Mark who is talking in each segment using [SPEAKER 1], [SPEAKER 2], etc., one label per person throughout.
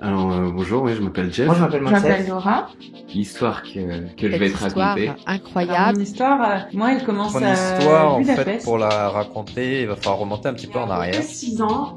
[SPEAKER 1] Alors bonjour, oui, je m'appelle Jeff.
[SPEAKER 2] Moi, je m'appelle
[SPEAKER 3] Je m'appelle
[SPEAKER 2] Monsef.
[SPEAKER 3] Laura.
[SPEAKER 1] L'histoire que je
[SPEAKER 4] Cette
[SPEAKER 1] vais te
[SPEAKER 4] histoire
[SPEAKER 1] raconter.
[SPEAKER 3] Alors,
[SPEAKER 4] incroyable.
[SPEAKER 3] mon histoire, moi, elle commence
[SPEAKER 5] Mon
[SPEAKER 3] à
[SPEAKER 5] histoire, en
[SPEAKER 3] Budapest.
[SPEAKER 5] fait, pour la raconter, il va falloir remonter un petit peu en arrière.
[SPEAKER 3] 6 ans,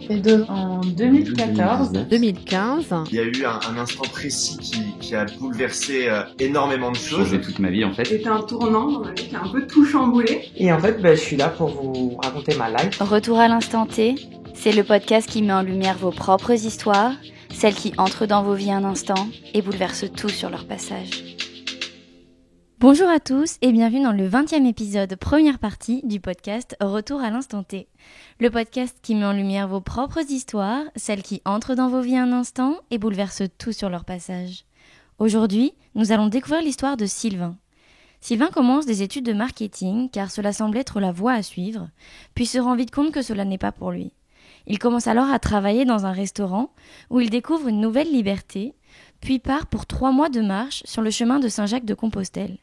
[SPEAKER 3] en 2014.
[SPEAKER 4] 2015.
[SPEAKER 6] Il y a eu un instant précis qui a bouleversé énormément de choses.
[SPEAKER 1] Changé toute ma vie en fait.
[SPEAKER 3] C'était un tournant dans ma vie qui a un peu tout chamboulé.
[SPEAKER 2] Et en fait, je suis là pour vous raconter ma life.
[SPEAKER 7] Retour à l'instant T, c'est le podcast qui met en lumière vos propres histoires, celles qui entrent dans vos vies un instant et bouleversent tout sur leur passage. Bonjour à tous et bienvenue dans le 20e épisode, première partie du podcast Retour à l'instant T. Le podcast qui met en lumière vos propres histoires, celles qui entrent dans vos vies un instant et bouleversent tout sur leur passage. Aujourd'hui, nous allons découvrir l'histoire de Sylvain. Sylvain commence des études de marketing car cela semble être la voie à suivre, puis se rend vite compte que cela n'est pas pour lui. Il commence alors à travailler dans un restaurant où il découvre une nouvelle liberté, puis part pour 3 mois de marche sur le chemin de Saint-Jacques-de-Compostelle.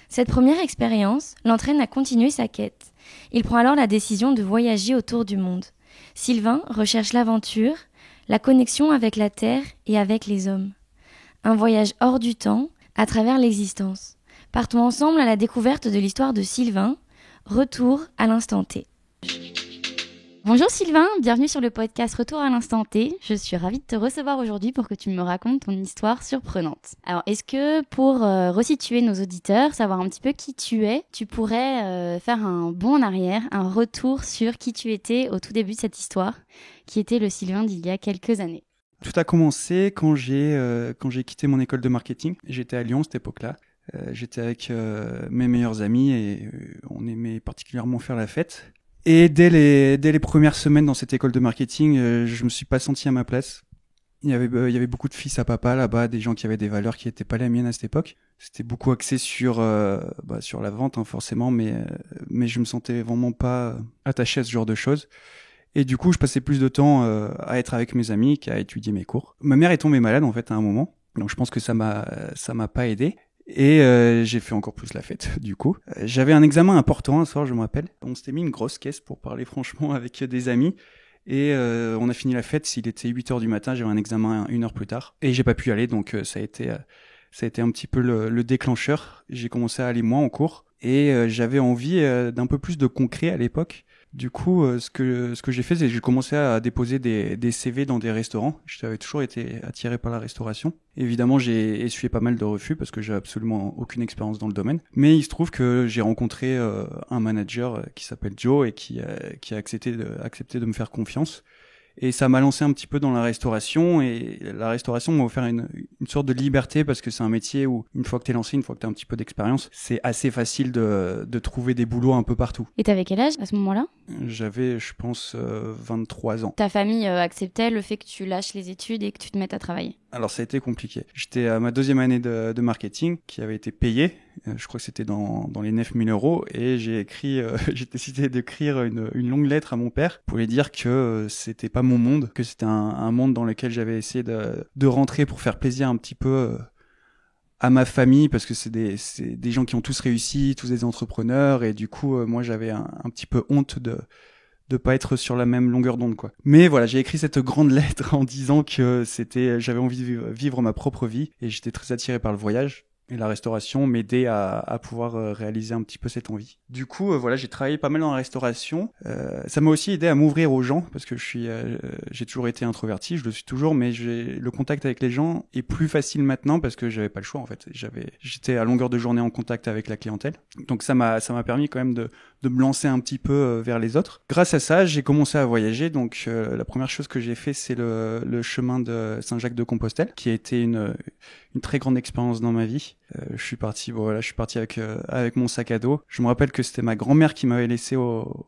[SPEAKER 7] Cette première expérience l'entraîne à continuer sa quête. Il prend alors la décision de voyager autour du monde. Sylvain recherche l'aventure, la connexion avec la terre et avec les hommes. Un voyage hors du temps, à travers l'existence. Partons ensemble à la découverte de l'histoire de Sylvain. Retour à l'instant T. Bonjour Sylvain, bienvenue sur le podcast Retour à l'instant T. Je suis ravie de te recevoir aujourd'hui pour que tu me racontes ton histoire surprenante. Alors, est-ce que pour resituer nos auditeurs, savoir un petit peu qui tu es, tu pourrais faire un bond en arrière, un retour sur qui tu étais au tout début de cette histoire, qui était le Sylvain d'il y a quelques années?
[SPEAKER 8] Tout a commencé quand j'ai quitté mon école de marketing. J'étais à Lyon à cette époque-là. J'étais avec mes meilleurs amis et on aimait particulièrement faire la fête. Et dès les premières semaines dans cette école de marketing, je me suis pas senti à ma place. Il y avait beaucoup de fils à papa là-bas, des gens qui avaient des valeurs qui étaient pas les miennes à cette époque. C'était beaucoup axé sur la vente forcément, mais je me sentais vraiment pas attaché à ce genre de choses. Et du coup, je passais plus de temps à être avec mes amis qu'à étudier mes cours. Ma mère est tombée malade en fait à un moment, donc je pense que ça m'a pas aidé. Et j'ai fait encore plus la fête, du coup. J'avais un examen important un soir, je me rappelle. On s'était mis une grosse caisse pour parler franchement avec des amis. Et on a fini la fête, il était 8h du matin, j'avais un examen 1 heure plus tard. Et j'ai pas pu y aller, donc ça a été un petit peu le déclencheur. J'ai commencé à aller moins en cours. Et j'avais envie d'un peu plus de concret à l'époque. Du coup, ce que j'ai fait, c'est que j'ai commencé à déposer des CV dans des restaurants. J'avais toujours été attiré par la restauration. Évidemment, j'ai essuyé pas mal de refus parce que j'ai absolument aucune expérience dans le domaine. Mais il se trouve que j'ai rencontré un manager qui s'appelle Joe et qui a accepté de me faire confiance. Et ça m'a lancé un petit peu dans la restauration, et la restauration m'a offert une sorte de liberté parce que c'est un métier où une fois que t'es lancé, une fois que t'as un petit peu d'expérience, c'est assez facile de trouver des boulots un peu partout.
[SPEAKER 7] Et t'avais quel âge à ce moment-là?
[SPEAKER 8] J'avais, je pense, 23 ans.
[SPEAKER 7] Ta famille acceptait le fait que tu lâches les études et que tu te mettes à travailler?
[SPEAKER 8] Alors ça a été compliqué. J'étais à ma 2e année de marketing qui avait été payée. Je crois que c'était dans les 9 000 €, et j'ai décidé d'écrire une longue lettre à mon père pour lui dire que c'était pas mon monde, que c'était un monde dans lequel j'avais essayé de rentrer pour faire plaisir un petit peu à ma famille, parce que c'est des gens qui ont tous réussi, tous des entrepreneurs, et du coup moi j'avais un petit peu honte de pas être sur la même longueur d'onde, quoi. Mais voilà, j'ai écrit cette grande lettre en disant que j'avais envie de vivre ma propre vie, et j'étais très attiré par le voyage. Et la restauration m'aidait à pouvoir réaliser un petit peu cette envie. Du coup, voilà, j'ai travaillé pas mal dans la restauration. Ça m'a aussi aidé à m'ouvrir aux gens, parce que j'ai toujours été introverti, je le suis toujours, mais le contact avec les gens est plus facile maintenant parce que j'avais pas le choix en fait. J'étais à longueur de journée en contact avec la clientèle, donc ça m'a permis quand même de me lancer un petit peu vers les autres. Grâce à ça, j'ai commencé à voyager. Donc la première chose que j'ai fait, c'est le chemin de Saint-Jacques-de-Compostelle, qui a été une très grande expérience dans ma vie. Je suis parti avec mon sac à dos. Je me rappelle que c'était ma grand-mère qui m'avait laissé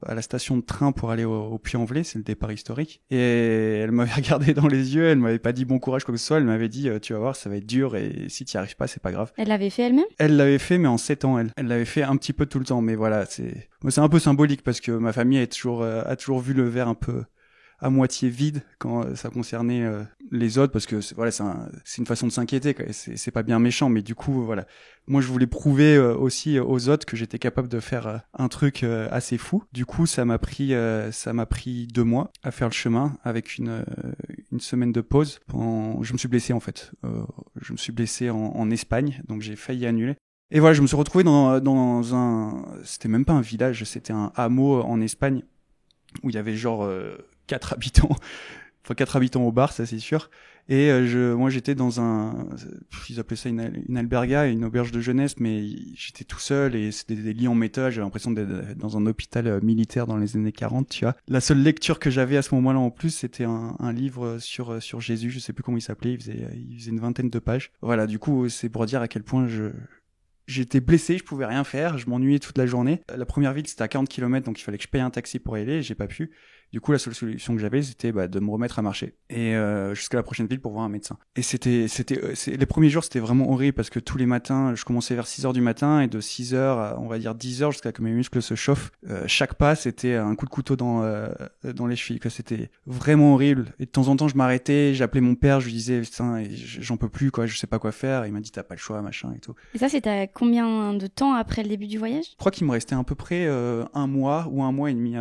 [SPEAKER 8] à la station de train pour aller au Puy-en-Velay, c'est le départ historique. Et elle m'avait regardé dans les yeux, elle m'avait pas dit bon courage quoi que ce soit, elle m'avait dit tu vas voir, ça va être dur, et si tu y arrives pas, c'est pas grave.
[SPEAKER 7] Elle l'avait fait elle-même?
[SPEAKER 8] Elle l'avait fait, mais en 7 ans, elle l'avait fait un petit peu tout le temps, mais voilà, c'est un peu symbolique parce que ma famille a toujours vu le verre à moitié vide quand ça concernait les autres, parce que voilà, c'est une façon de s'inquiéter, quoi. C'est pas bien méchant, mais du coup, voilà. Moi, je voulais prouver aussi aux autres que j'étais capable de faire un truc assez fou. Du coup, ça m'a pris 2 mois à faire le chemin avec une semaine de pause. Je me suis blessé en fait. Je me suis blessé en Espagne, donc j'ai failli annuler. Et voilà, je me suis retrouvé dans c'était même pas un village, c'était un hameau en Espagne où il y avait genre 4 habitants. Enfin 4 habitants au bar, ça c'est sûr. Et moi j'étais dans ils appelaient ça une alberga, une auberge de jeunesse, mais j'étais tout seul et c'était des lits en métal, j'avais l'impression d'être dans un hôpital militaire dans les années 40, tu vois. La seule lecture que j'avais à ce moment-là en plus, c'était un livre sur Jésus, je sais plus comment il s'appelait, il faisait une 20aine de pages. Voilà, du coup, c'est pour dire à quel point j'étais blessé, je pouvais rien faire, je m'ennuyais toute la journée. La première ville, c'était à 40 km, donc il fallait que je paye un taxi pour y aller, et j'ai pas pu. Du coup, la seule solution que j'avais, c'était de me remettre à marcher et jusqu'à la prochaine ville pour voir un médecin. Et les premiers jours, c'était vraiment horrible parce que tous les matins, je commençais vers 6h du matin et de 6h à, on va dire 10h jusqu'à que mes muscles se chauffent. Chaque pas, c'était un coup de couteau dans les chevilles, quoi. C'était vraiment horrible. Et de temps en temps, je m'arrêtais, j'appelais mon père, je lui disais, putain, j'en peux plus, quoi, je sais pas quoi faire. Et il m'a dit, t'as pas le choix, machin et tout.
[SPEAKER 7] Et ça, c'était à combien de temps après le début du voyage?
[SPEAKER 8] Je crois qu'il me restait à peu près 1 mois ou 1 mois et demi.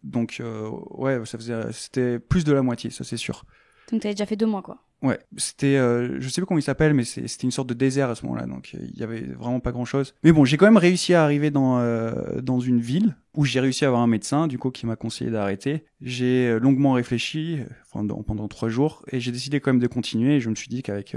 [SPEAKER 8] Donc ouais, c'était plus de la moitié, ça c'est sûr.
[SPEAKER 7] Donc t'avais déjà fait 2 mois, quoi.
[SPEAKER 8] Ouais, c'était, je sais pas comment il s'appelle, mais c'était une sorte de désert à ce moment-là, donc il y avait vraiment pas grand-chose. Mais bon, j'ai quand même réussi à arriver dans une ville où j'ai réussi à avoir un médecin, du coup, qui m'a conseillé d'arrêter. J'ai longuement réfléchi, pendant 3 jours, et j'ai décidé quand même de continuer. Et je me suis dit qu'avec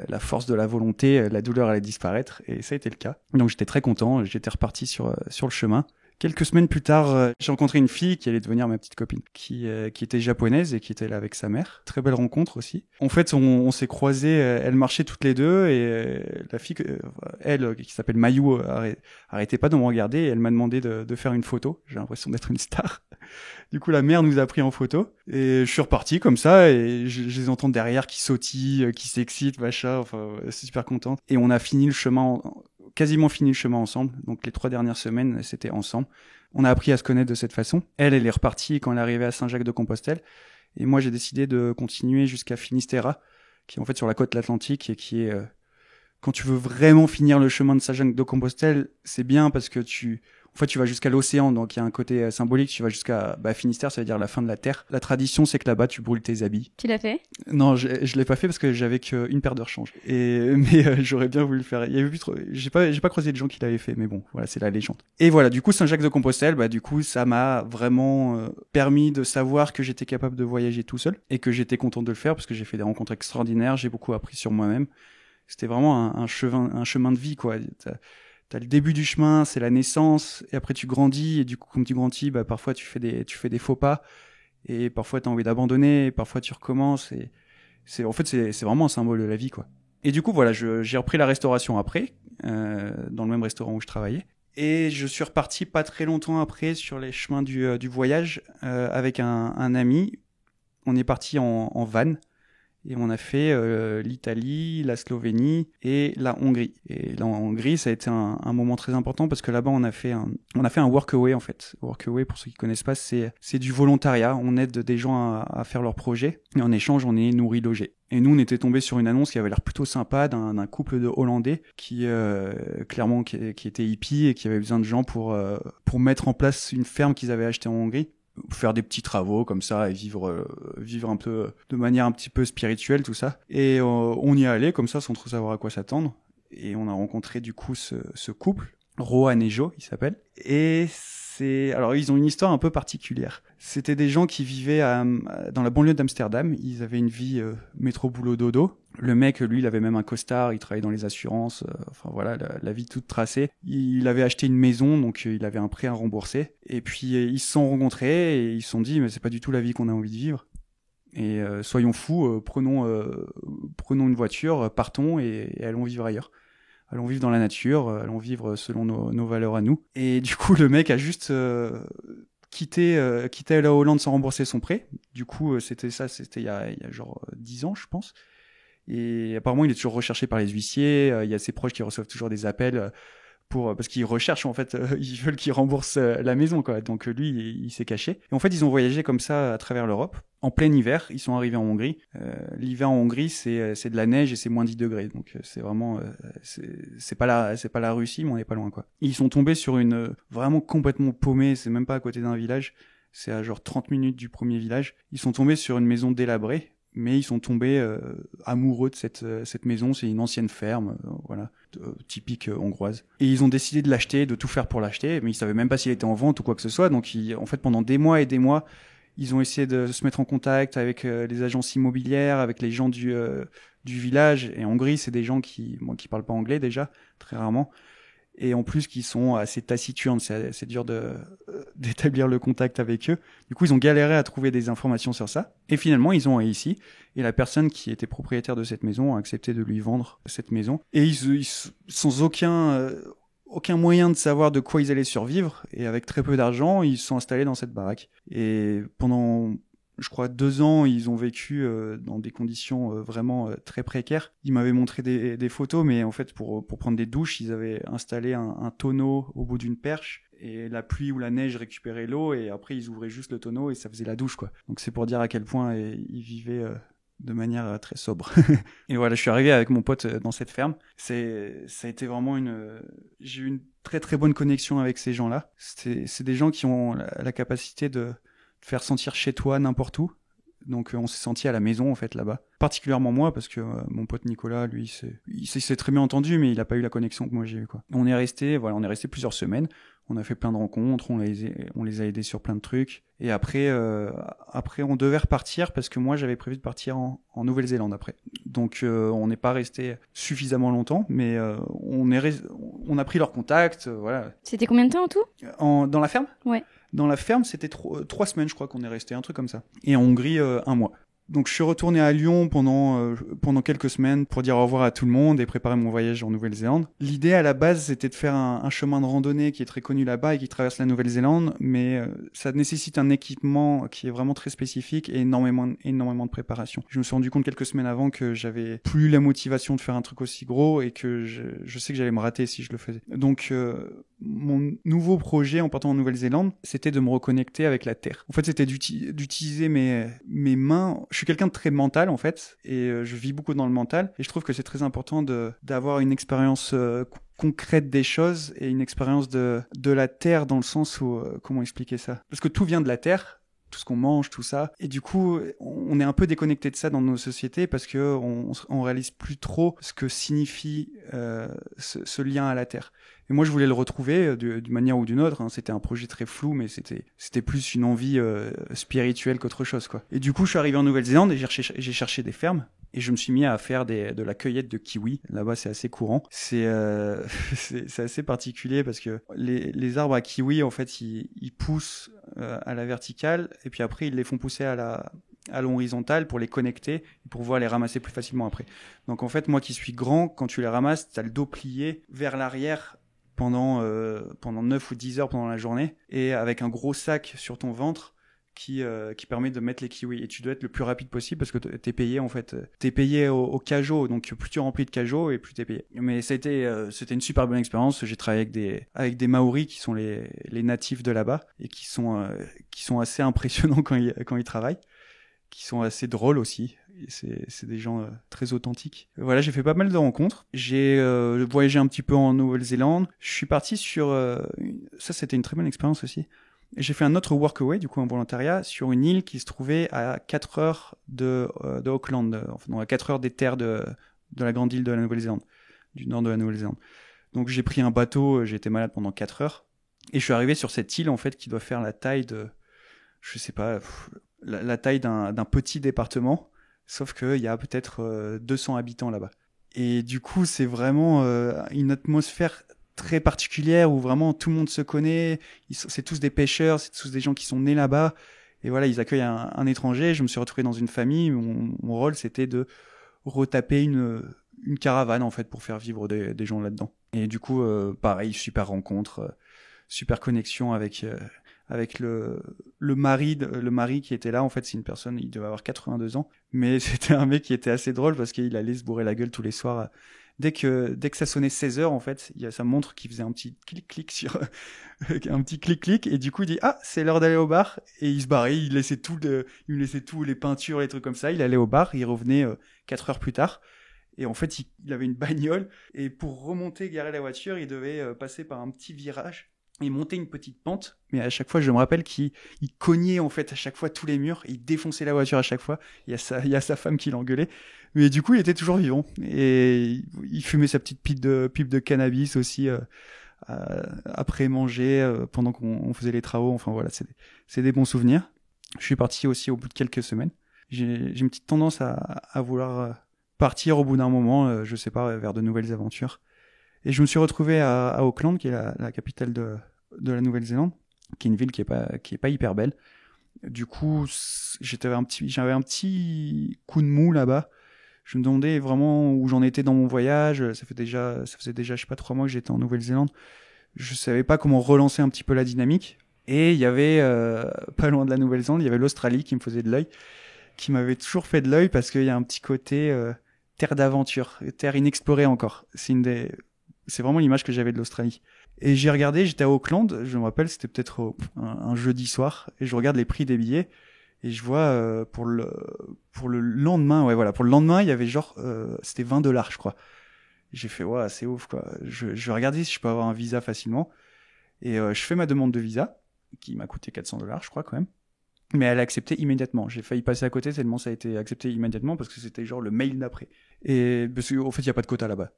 [SPEAKER 8] la force de la volonté, la douleur allait disparaître, et ça a été le cas. Donc j'étais très content, j'étais reparti sur le chemin. Quelques semaines plus tard, j'ai rencontré une fille qui allait devenir ma petite copine, qui était japonaise et qui était là avec sa mère. Très belle rencontre aussi. En fait, on s'est croisés, elles marchaient toutes les deux et la fille, elle, qui s'appelle Mayu, arrêtait pas de me regarder et elle m'a demandé de faire une photo. J'ai l'impression d'être une star. Du coup, la mère nous a pris en photo et je suis reparti comme ça et je les entends derrière qui sautillent, qui s'excitent, machin. Enfin, c'est super content. Et on a quasiment fini le chemin ensemble. Donc les 3 dernières semaines, c'était ensemble. On a appris à se connaître de cette façon. Elle est repartie quand elle est arrivée à Saint-Jacques-de-Compostelle. Et moi, j'ai décidé de continuer jusqu'à Finistère, qui est en fait sur la côte atlantique et qui est... quand tu veux vraiment finir le chemin de Saint-Jacques-de-Compostelle, c'est bien parce que tu vas jusqu'à l'océan, donc il y a un côté symbolique. Tu vas jusqu'à Finistère, ça veut dire la fin de la terre. La tradition, c'est que là-bas, tu brûles tes habits.
[SPEAKER 7] Tu l'as fait?
[SPEAKER 8] Non, je l'ai pas fait parce que j'avais qu'une paire de rechange. Mais j'aurais bien voulu le faire. Il y avait plus trop. J'ai pas croisé de gens qui l'avaient fait, mais bon, voilà, c'est la légende. Et voilà, du coup, Saint-Jacques-de-Compostelle, du coup, ça m'a vraiment permis de savoir que j'étais capable de voyager tout seul et que j'étais content de le faire parce que j'ai fait des rencontres extraordinaires. J'ai beaucoup appris sur moi-même. C'était vraiment un chemin de vie, quoi. T'as le début du chemin, c'est la naissance, et après tu grandis, et du coup, comme tu grandis, parfois tu fais des faux pas, et parfois t'as envie d'abandonner, et parfois tu recommences, et c'est vraiment un symbole de la vie, quoi. Et du coup, voilà, j'ai repris la restauration après, dans le même restaurant où je travaillais, et je suis reparti pas très longtemps après sur les chemins du voyage, avec un ami. On est parti en van. Et on a fait l'Italie, la Slovénie et la Hongrie. Et la Hongrie, ça a été un moment très important parce que là-bas, on a fait un workaway en fait. Workaway, pour ceux qui connaissent pas, c'est du volontariat. On aide des gens à faire leurs projets et en échange, on est nourri, logé. Et nous, on était tombés sur une annonce qui avait l'air plutôt sympa d'un couple de Hollandais qui clairement qui était hippie et qui avait besoin de gens pour mettre en place une ferme qu'ils avaient achetée en Hongrie. Faire des petits travaux comme ça et vivre un peu de manière un petit peu spirituelle, tout ça. Et on y est allé comme ça sans trop savoir à quoi s'attendre. Et on a rencontré du coup ce couple, Rohan et Jo, il s'appelle. Et alors ils ont une histoire un peu particulière. C'était des gens qui vivaient dans la banlieue d'Amsterdam. Ils avaient une vie métro boulot dodo. Le mec, lui, il avait même un costard, il travaillait dans les assurances, enfin voilà, la vie toute tracée. Il avait acheté une maison, donc il avait un prêt à rembourser. Et puis ils se sont rencontrés et ils se sont dit, mais c'est pas du tout la vie qu'on a envie de vivre. Et soyons fous, prenons une voiture, partons et allons vivre ailleurs. Allons vivre dans la nature, allons vivre selon nos valeurs à nous. Et du coup, le mec a juste quitté la Hollande sans rembourser son prêt. Du coup, c'était il y a genre 10 ans, je pense. Et apparemment, il est toujours recherché par les huissiers. Il y a ses proches qui reçoivent toujours des appels parce qu'ils recherchent en fait, ils veulent qu'ils remboursent la maison quoi. Donc lui il s'est caché. Et en fait ils ont voyagé comme ça à travers l'Europe. En plein hiver, ils sont arrivés en Hongrie. L'hiver en Hongrie, c'est de la neige et c'est moins 10 degrés. Donc c'est vraiment c'est pas la Russie, mais on n'est pas loin quoi. Ils sont tombés sur une vraiment complètement paumée, c'est même pas à côté d'un village, c'est à genre 30 minutes du premier village. Ils sont tombés sur une maison délabrée, mais ils sont tombés amoureux de cette maison, c'est une ancienne ferme voilà, typique hongroise. Et ils ont décidé de l'acheter, de tout faire pour l'acheter, mais ils savaient même pas s'il était en vente ou quoi que ce soit. Donc en fait pendant des mois et des mois, ils ont essayé de se mettre en contact avec les agences immobilières, avec les gens du village. Et en Hongrie, c'est des gens qui parlent pas anglais déjà, très rarement. Et en plus, qui sont assez taciturnes. C'est dur d'établir le contact avec eux. Du coup, ils ont galéré à trouver des informations sur ça. Et finalement, ils ont réussi. Et la personne qui était propriétaire de cette maison a accepté de lui vendre cette maison. Et ils sans aucun moyen de savoir de quoi ils allaient survivre, et avec très peu d'argent, ils se sont installés dans cette baraque. Et pendant, je crois, 2 ans, ils ont vécu dans des conditions vraiment très précaires. Ils m'avaient montré des photos, mais en fait, pour prendre des douches, ils avaient installé un tonneau au bout d'une perche, et la pluie ou la neige récupérait l'eau, et après, ils ouvraient juste le tonneau, et ça faisait la douche, quoi. Donc c'est pour dire à quel point ils vivaient de manière très sobre. Et voilà, je suis arrivé avec mon pote dans cette ferme. Ça a été vraiment j'ai eu une très très bonne connexion avec ces gens-là. C'est des gens qui ont la capacité de faire sentir chez toi n'importe où. Donc on s'est senti à la maison en fait là-bas. Particulièrement moi, parce que mon pote Nicolas, lui, il s'est très bien entendu, mais il a pas eu la connexion que moi j'ai eu quoi. On est resté plusieurs semaines. On a fait plein de rencontres, on les a aidés sur plein de trucs. Et après on devait repartir parce que moi j'avais prévu de partir en Nouvelle-Zélande après. Donc on n'est pas resté suffisamment longtemps, mais on a pris leur contact, voilà.
[SPEAKER 7] C'était combien de temps en tout ?
[SPEAKER 8] Dans la ferme ?
[SPEAKER 7] Ouais.
[SPEAKER 8] Dans la ferme, c'était 3 semaines, je crois qu'on est resté, un truc comme ça. Et en Hongrie, 1 mois. Donc je suis retourné à Lyon pendant quelques semaines pour dire au revoir à tout le monde et préparer mon voyage en Nouvelle-Zélande. L'idée à la base, c'était de faire un chemin de randonnée qui est très connu là-bas et qui traverse la Nouvelle-Zélande, mais ça nécessite un équipement qui est vraiment très spécifique et énormément de préparation. Je me suis rendu compte quelques semaines avant que j'avais plus la motivation de faire un truc aussi gros et que je sais que j'allais me rater si je le faisais. Donc mon nouveau projet en partant en Nouvelle-Zélande, c'était de me reconnecter avec la terre. En fait, c'était d'utiliser mes mains. Je suis quelqu'un de très mental en fait, et je vis beaucoup dans le mental, et je trouve que c'est très important d'avoir une expérience concrète des choses et une expérience de la terre, dans le sens où comment expliquer ça ? Parce que tout vient de la terre, tout ce qu'on mange, tout ça, et du coup on est un peu déconnecté de ça dans nos sociétés parce que on réalise plus trop ce que signifie ce lien à la terre. Et moi je voulais le retrouver d'une manière ou d'une autre, hein. C'était un projet très flou, mais c'était plus une envie spirituelle qu'autre chose quoi. Et du coup je suis arrivé en Nouvelle-Zélande et j'ai cherché des fermes. Et je me suis mis à faire de la cueillette de kiwis. Là-bas, c'est assez courant. C'est assez particulier parce que les arbres à kiwis, en fait, ils poussent à la verticale et puis après, ils les font pousser à l'horizontale pour les connecter et pour pouvoir les ramasser plus facilement après. Donc, en fait, moi qui suis grand, quand tu les ramasses, t'as le dos plié vers l'arrière pendant 9 ou 10 heures pendant la journée et avec un gros sac sur ton ventre qui permet de mettre les kiwis, et tu dois être le plus rapide possible parce que t'es payé en fait, t'es payé au cajot, donc plus tu remplis de cajot et plus t'es payé. Mais c'était une super bonne expérience. J'ai travaillé avec des Maoris qui sont les natifs de là-bas et qui sont assez impressionnants quand ils travaillent, qui sont assez drôles aussi. Et c'est des gens très authentiques. Voilà, j'ai fait pas mal de rencontres. J'ai voyagé un petit peu en Nouvelle-Zélande. Je suis parti sur ça, c'était une très bonne expérience aussi. J'ai fait un autre workaway, du coup, en volontariat, sur une île qui se trouvait à 4 heures de Auckland, enfin, à 4 heures des terres de la grande île de la Nouvelle-Zélande, du nord de la Nouvelle-Zélande. Donc j'ai pris un bateau, j'ai été malade pendant 4 heures, et je suis arrivé sur cette île, en fait, qui doit faire la taille de, je sais pas, la taille d'un petit département, sauf qu'il y a peut-être 200 habitants là-bas. Et du coup, c'est vraiment une atmosphère très particulière où vraiment tout le monde se connaît, c'est tous des pêcheurs, c'est tous des gens qui sont nés là-bas, et voilà, ils accueillent un étranger. Je me suis retrouvé dans une famille, mon rôle c'était de retaper une caravane en fait pour faire vivre des gens là-dedans. Et du coup pareil, super rencontre, super connexion avec avec le mari qui était là. En fait, c'est une personne, il devait avoir 82 ans, mais c'était un mec qui était assez drôle parce qu'il allait se bourrer la gueule tous les soirs. Dès que ça sonnait 16h, en fait, il y a sa montre qui faisait un petit clic-clic sur un petit clic-clic, et du coup il dit c'est l'heure d'aller au bar, et il se barrait, il me laissait tout, les peintures, les trucs comme ça. Il allait au bar, il revenait 4 heures plus tard. Et en fait, il avait une bagnole, et pour remonter, garer la voiture, il devait passer par un petit virage et monter une petite pente. Mais à chaque fois, je me rappelle qu'il cognait en fait à chaque fois tous les murs, il défonçait la voiture à chaque fois. Il y a sa femme qui l'engueulait. Mais du coup, il était toujours vivant. Et il fumait sa petite pipe de cannabis aussi après manger, pendant qu'on faisait les travaux. Enfin voilà, c'est des bons souvenirs. Je suis parti aussi au bout de quelques semaines. J'ai une petite tendance à vouloir partir au bout d'un moment, je sais pas, vers de nouvelles aventures. Et je me suis retrouvé à Auckland, qui est la capitale de la Nouvelle-Zélande, qui est une ville qui est pas hyper belle. Du coup, j'avais un petit coup de mou là-bas. Je me demandais vraiment où j'en étais dans mon voyage. Ça faisait déjà, je sais pas, 3 mois que j'étais en Nouvelle-Zélande. Je savais pas comment relancer un petit peu la dynamique. Et il y avait, pas loin de la Nouvelle-Zélande, il y avait l'Australie qui me faisait de l'œil, qui m'avait toujours fait de l'œil parce qu'il y a un petit côté terre d'aventure, terre inexplorée encore. C'est vraiment l'image que j'avais de l'Australie. Et j'ai regardé, j'étais à Auckland, je me rappelle, c'était peut-être un jeudi soir, et je regarde les prix des billets, et je vois pour le lendemain, pour le lendemain, il y avait c'était $20, je crois. Et j'ai fait, ouais, c'est ouf, quoi. Je vais regarder si je peux avoir un visa facilement. Et je fais ma demande de visa, qui m'a coûté $400, je crois, quand même. Mais elle a accepté immédiatement. J'ai failli passer à côté tellement ça a été accepté immédiatement, parce que c'était le mail d'après. Et parce qu'en fait, il y a pas de quota là-bas.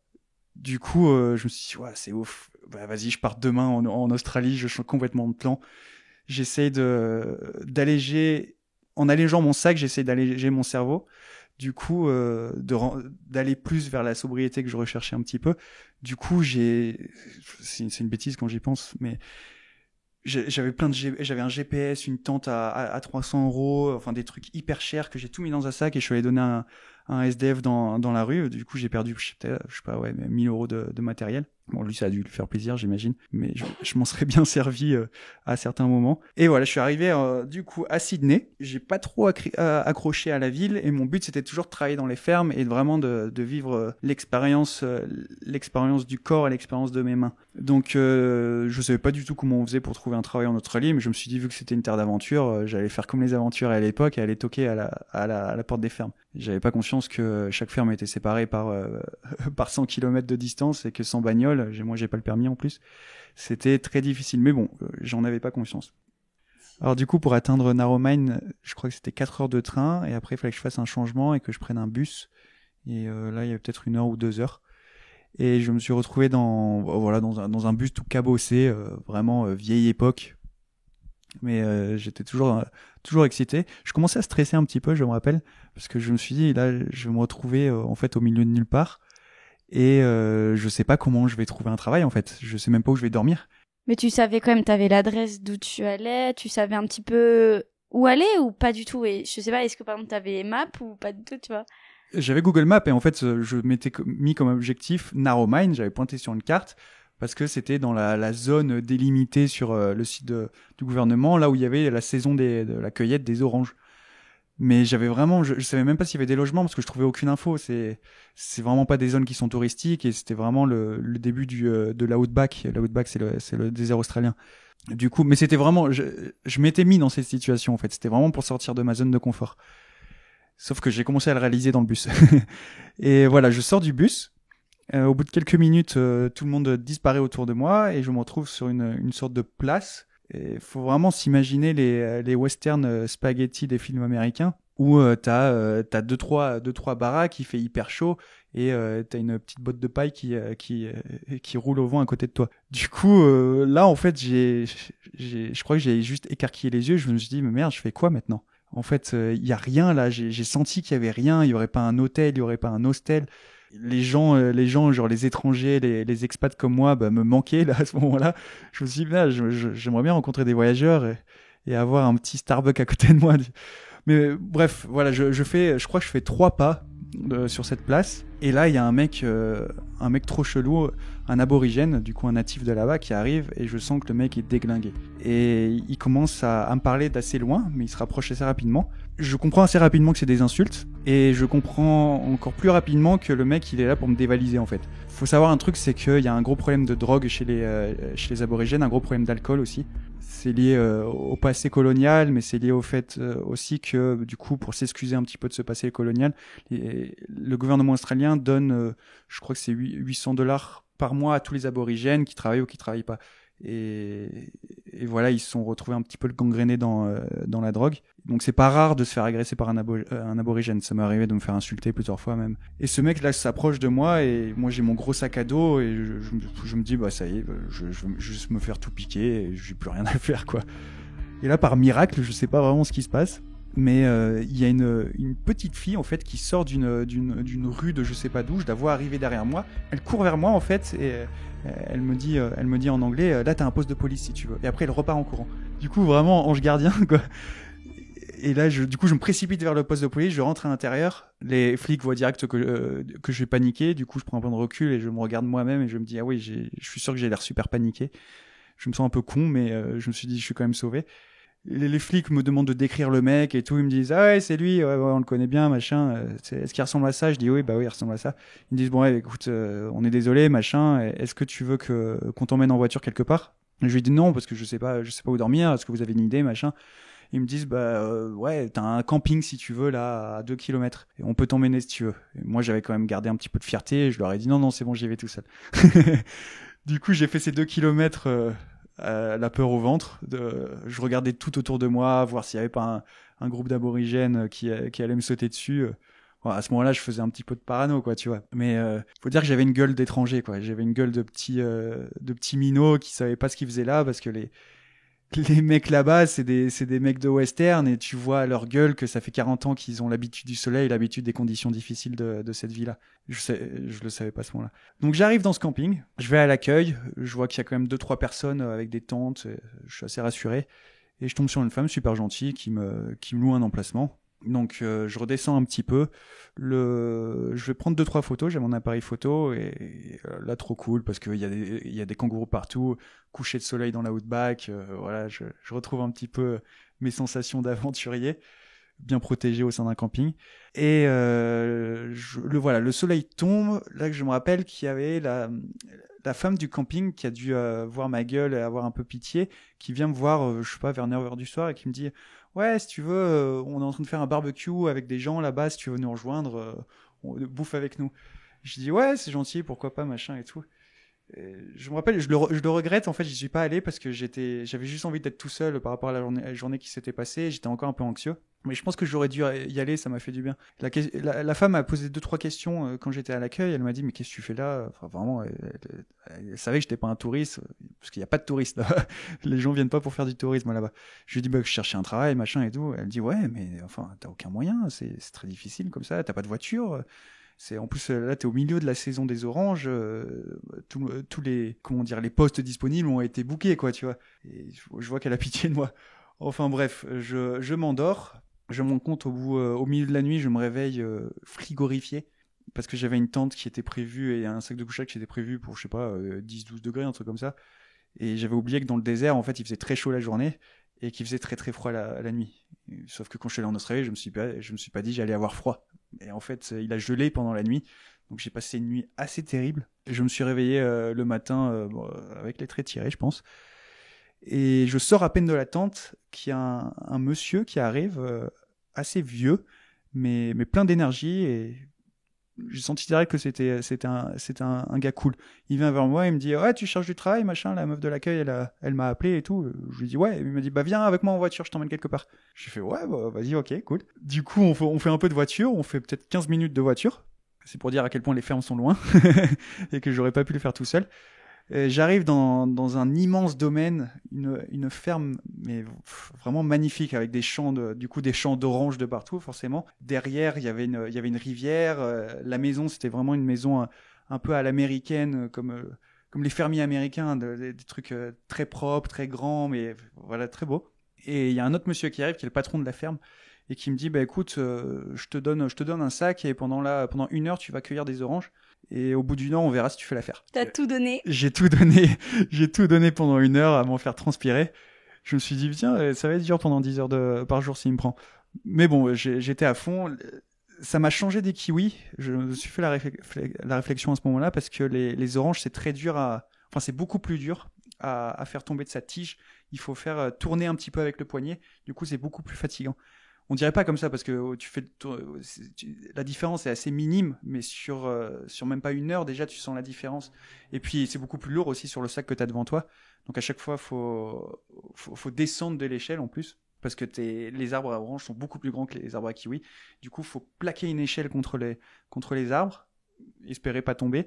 [SPEAKER 8] Du coup, je me suis dit, ouais, c'est ouf. Bah, vas-y, je pars demain en Australie, je change complètement de plan. J'essaye d'alléger, en allégeant mon sac, j'essaye d'alléger mon cerveau. Du coup, d'aller plus vers la sobriété que je recherchais un petit peu. Du coup, c'est une bêtise quand j'y pense, mais j'avais un GPS, une tente à 300 €, enfin des trucs hyper chers que j'ai tout mis dans un sac, et je suis allé donner un SDF dans la rue. Du coup, j'ai perdu, je sais pas, 1000 € de matériel. Bon, lui, ça a dû lui faire plaisir, j'imagine, mais je m'en serais bien servi à certains moments. Et voilà, je suis arrivé du coup à Sydney. J'ai pas trop accroché à la ville, et mon but c'était toujours de travailler dans les fermes et vraiment de vivre l'expérience du corps et l'expérience de mes mains. Donc je savais pas du tout comment on faisait pour trouver un travail en Australie, mais je me suis dit, vu que c'était une terre d'aventure, j'allais faire comme les aventuriers à l'époque et aller toquer à la porte des fermes. J'avais pas conscience que chaque ferme était séparée par 100 km de distance, et que sans bagnole, moi j'ai pas le permis en plus, c'était très difficile. Mais bon, j'en avais pas conscience. Alors du coup, pour atteindre Narromine, je crois que c'était 4 heures de train, et après il fallait que je fasse un changement et que je prenne un bus. Et là, il y avait peut-être 1 heure ou 2 heures. Et je me suis retrouvé dans un bus tout cabossé, vraiment vieille époque. Mais j'étais toujours excité. Je commençais à stresser un petit peu, je me rappelle, parce que je me suis dit, là, je vais me retrouver en fait au milieu de nulle part, et je sais pas comment je vais trouver un travail en fait. Je sais même pas où je vais dormir.
[SPEAKER 7] Mais tu savais quand même, t'avais l'adresse d'où tu allais, tu savais un petit peu où aller ou pas du tout? Et je sais pas, est-ce que par exemple t'avais Maps ou pas du tout, tu vois?
[SPEAKER 8] J'avais Google Maps, et en fait, je m'étais mis comme objectif Narromine. J'avais pointé sur une carte, parce que c'était dans la zone délimitée sur le site du gouvernement, là où il y avait la saison de la cueillette des oranges. Mais je savais même pas s'il y avait des logements, parce que je trouvais aucune info. C'est vraiment pas des zones qui sont touristiques, et c'était vraiment le début de l'Outback. L'Outback, c'est le désert australien. Du coup, mais c'était vraiment, je m'étais mis dans cette situation en fait. C'était vraiment pour sortir de ma zone de confort. Sauf que j'ai commencé à le réaliser dans le bus. Et voilà, je sors du bus. Au bout de quelques minutes, tout le monde disparaît autour de moi, et je me retrouve sur une sorte de place. Il faut vraiment s'imaginer les western spaghetti des films américains, où t'as 2-3 baraques, il fait hyper chaud, et t'as une petite botte de paille qui roule au vent à côté de toi. Du coup, là en fait, je crois que j'ai juste écarquillé les yeux. Je me suis dit, mais merde, je fais quoi maintenant? En fait, il y a rien là. J'ai senti qu'il y avait rien. Il y aurait pas un hôtel, il y aurait pas un hostel. Les gens, genre les étrangers, les expats comme moi, me manquaient là à ce moment-là. Je me suis dit, j'aimerais bien rencontrer des voyageurs et avoir un petit Starbucks à côté de moi. Mais bref, voilà, je crois que je fais 3 pas sur cette place, et là il y a un mec un mec trop chelou, un aborigène, du coup un natif de là-bas qui arrive et je sens que le mec est déglingué. Et il commence à me parler d'assez loin, mais il se rapproche assez rapidement. Je comprends assez rapidement que c'est des insultes et je comprends encore plus rapidement que le mec il est là pour me dévaliser en fait. Faut savoir un truc, c'est qu'il y a un gros problème de drogue chez les aborigènes, un gros problème d'alcool aussi. C'est lié au passé colonial, mais c'est lié au fait aussi que, du coup, pour s'excuser un petit peu de ce passé colonial, le gouvernement australien donne, je crois que c'est $800 par mois à tous les aborigènes qui travaillent ou qui travaillent pas. Et voilà, ils se sont retrouvés un petit peu gangrénés dans la drogue. Donc c'est pas rare de se faire agresser par un aborigène. Ça m'est arrivé de me faire insulter plusieurs fois même. Et ce mec là s'approche de moi et moi j'ai mon gros sac à dos et je me dis bah ça y est, je vais juste me faire tout piquer et j'ai plus rien à faire quoi. Et là par miracle, je sais pas vraiment ce qui se passe. Mais il y a une petite fille en fait qui sort d'une rue de je sais pas d'où. Je la vois arriver derrière moi. Elle court vers moi en fait et elle me dit en anglais là t'as un poste de police si tu veux. Et après elle repart en courant. Du coup vraiment ange gardien quoi. Et là du coup je me précipite vers le poste de police. Je rentre à l'intérieur. Les flics voient direct que je vais paniquer. Du coup je prends un peu de recul et je me regarde moi-même et je me dis ah oui je suis sûr que j'ai l'air super paniqué. Je me sens un peu con mais je me suis dit je suis quand même sauvé. Les flics me demandent de décrire le mec et tout, ils me disent ah ouais c'est lui, ouais, on le connaît bien machin, est-ce qu'il ressemble à ça? Je dis oui bah oui il ressemble à ça. Ils me disent bon ouais, écoute on est désolé machin, est-ce que tu veux qu'on t'emmène en voiture quelque part? Et je lui dis non parce que je sais pas où dormir, est-ce que vous avez une idée machin? Ils me disent ouais t'as un camping si tu veux là à 2 km et on peut t'emmener si tu veux. Et moi j'avais quand même gardé un petit peu de fierté et je leur ai dit non c'est bon j'y vais tout seul. Du coup j'ai fait ces 2 kilomètres la peur au ventre. Je regardais tout autour de moi, voir s'il n'y avait pas un groupe d'aborigènes qui allait me sauter dessus. Bon, à ce moment-là, je faisais un petit peu de parano, quoi, tu vois. Mais faut dire que j'avais une gueule d'étranger, quoi. J'avais une gueule de petit minot qui savait pas ce qu'il faisait là, parce que les mecs là-bas, c'est des mecs de western, et tu vois à leur gueule que ça fait 40 ans qu'ils ont l'habitude du soleil, l'habitude des conditions difficiles de cette vie-là. Je le savais pas à ce moment-là. Donc j'arrive dans ce camping, je vais à l'accueil, je vois qu'il y a quand même 2-3 personnes avec des tentes, je suis assez rassuré, et je tombe sur une femme super gentille qui me loue un emplacement. Donc je redescends un petit peu, je vais prendre 2-3 photos, j'ai mon appareil photo et là trop cool parce qu'il y a des kangourous partout, coucher de soleil dans la outback, voilà, je retrouve un petit peu mes sensations d'aventurier, bien protégé au sein d'un camping. Et le soleil tombe, là que je me rappelle qu'il y avait la femme du camping qui a dû voir ma gueule et avoir un peu pitié, qui vient me voir, je sais pas, vers 9h du soir et qui me dit ouais, si tu veux, on est en train de faire un barbecue avec des gens là-bas, si tu veux nous rejoindre, bouffe avec nous. Je dis ouais, c'est gentil, pourquoi pas, machin et tout. Et je me rappelle, je le regrette, en fait, j'y suis pas allé parce que j'avais juste envie d'être tout seul par rapport à la journée qui s'était passée, j'étais encore un peu anxieux. Mais je pense que j'aurais dû y aller, ça m'a fait du bien. La femme m'a posé 2-3 questions quand j'étais à l'accueil, elle m'a dit mais qu'est-ce que tu fais là? Enfin vraiment, elle savait que j'étais pas un touriste, parce qu'il y a pas de touristes là. Les gens viennent pas pour faire du tourisme là-bas. Je lui ai dit que je cherchais un travail, machin et tout. Elle me dit ouais mais enfin t'as aucun moyen, c'est très difficile comme ça, t'as pas de voiture. En plus là t'es au milieu de la saison des oranges, tous les les postes disponibles ont été bookés quoi, tu vois. Et je vois qu'elle a pitié de moi. Enfin bref, je m'endors. Je me rends compte au milieu de la nuit, je me réveille frigorifié parce que j'avais une tente qui était prévue et un sac de couchage qui était prévu pour, je sais pas, 10-12 degrés, un truc comme ça. Et j'avais oublié que dans le désert, en fait, il faisait très chaud la journée et qu'il faisait très très froid la nuit. Sauf que quand je suis allé en Australie, je me suis pas dit j'allais avoir froid. Et en fait, il a gelé pendant la nuit. Donc j'ai passé une nuit assez terrible. Et je me suis réveillé le matin avec les traits tirés, je pense. Et je sors à peine de la tente qu'il y a un monsieur qui arrive, assez vieux, mais plein d'énergie, et j'ai senti direct que c'était un gars cool. Il vient vers moi, il me dit ouais tu cherches du travail machin, la meuf de l'accueil elle m'a appelé et tout. Je lui dis ouais, il m'a dit bah viens avec moi en voiture, je t'emmène quelque part. J'ai fait ouais bah, vas-y, ok, cool. Du coup on fait un peu de voiture, on fait peut-être 15 minutes de voiture. C'est pour dire à quel point les fermes sont loin et que j'aurais pas pu le faire tout seul. J'arrive dans un immense domaine, une ferme mais vraiment magnifique avec des champs des champs d'oranges de partout forcément. Derrière il y avait une rivière. La maison c'était vraiment une maison un peu à l'américaine comme les fermiers américains, des trucs très propres, très grands, mais voilà très beaux. Et il y a un autre monsieur qui arrive qui est le patron de la ferme et qui me dit écoute, je te donne un sac et pendant 1 heure tu vas cueillir des oranges et au bout d'1 heure on verra si tu fais l'affaire.
[SPEAKER 7] T'as tout donné.
[SPEAKER 8] J'ai tout donné pendant 1 heure à m'en faire transpirer. Je me suis dit tiens, ça va être dur pendant 10 heures par jour s'il me prend. Mais bon, j'étais à fond. Ça m'a changé des kiwis. Je me suis fait la réflexion à ce moment-là parce que les oranges, c'est très dur c'est beaucoup plus dur à faire tomber de sa tige. Il faut faire tourner un petit peu avec le poignet. Du coup, c'est beaucoup plus fatigant. On dirait pas comme ça parce que la différence est assez minime, mais sur même pas 1 heure, déjà, tu sens la différence. Et puis, c'est beaucoup plus lourd aussi sur le sac que tu as devant toi. Donc, à chaque fois, faut descendre de l'échelle en plus. Parce que les arbres à orange sont beaucoup plus grands que les arbres à kiwi. Du coup, il faut plaquer une échelle contre les arbres, espérer pas tomber.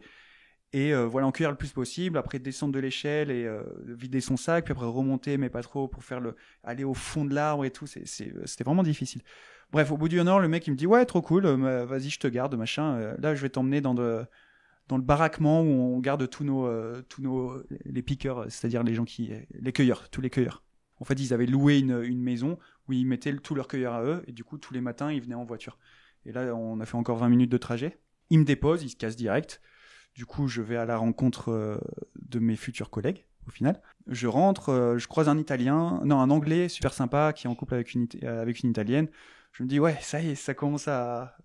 [SPEAKER 8] Et en cueillir le plus possible. Après, descendre de l'échelle et vider son sac. Puis après, remonter, mais pas trop, pour aller au fond de l'arbre et tout. C'était vraiment difficile. Bref, au bout d'1 heure, le mec, il me dit « Ouais, trop cool, vas-y, je te garde, machin. Là, je vais t'emmener dans le baraquement où on garde tous les piqueurs, c'est-à-dire les cueilleurs, tous les cueilleurs. » En fait, ils avaient loué une maison où ils mettaient tous leurs cueilleurs à eux, et du coup, tous les matins, ils venaient en voiture. Et là, on a fait encore 20 minutes de trajet. Ils me déposent, ils se cassent direct. Du coup, je vais à la rencontre de mes futurs collègues, au final. Je rentre, je croise un Anglais super sympa, qui est en couple avec une Italienne. Je me dis, ouais, ça y est, je commence à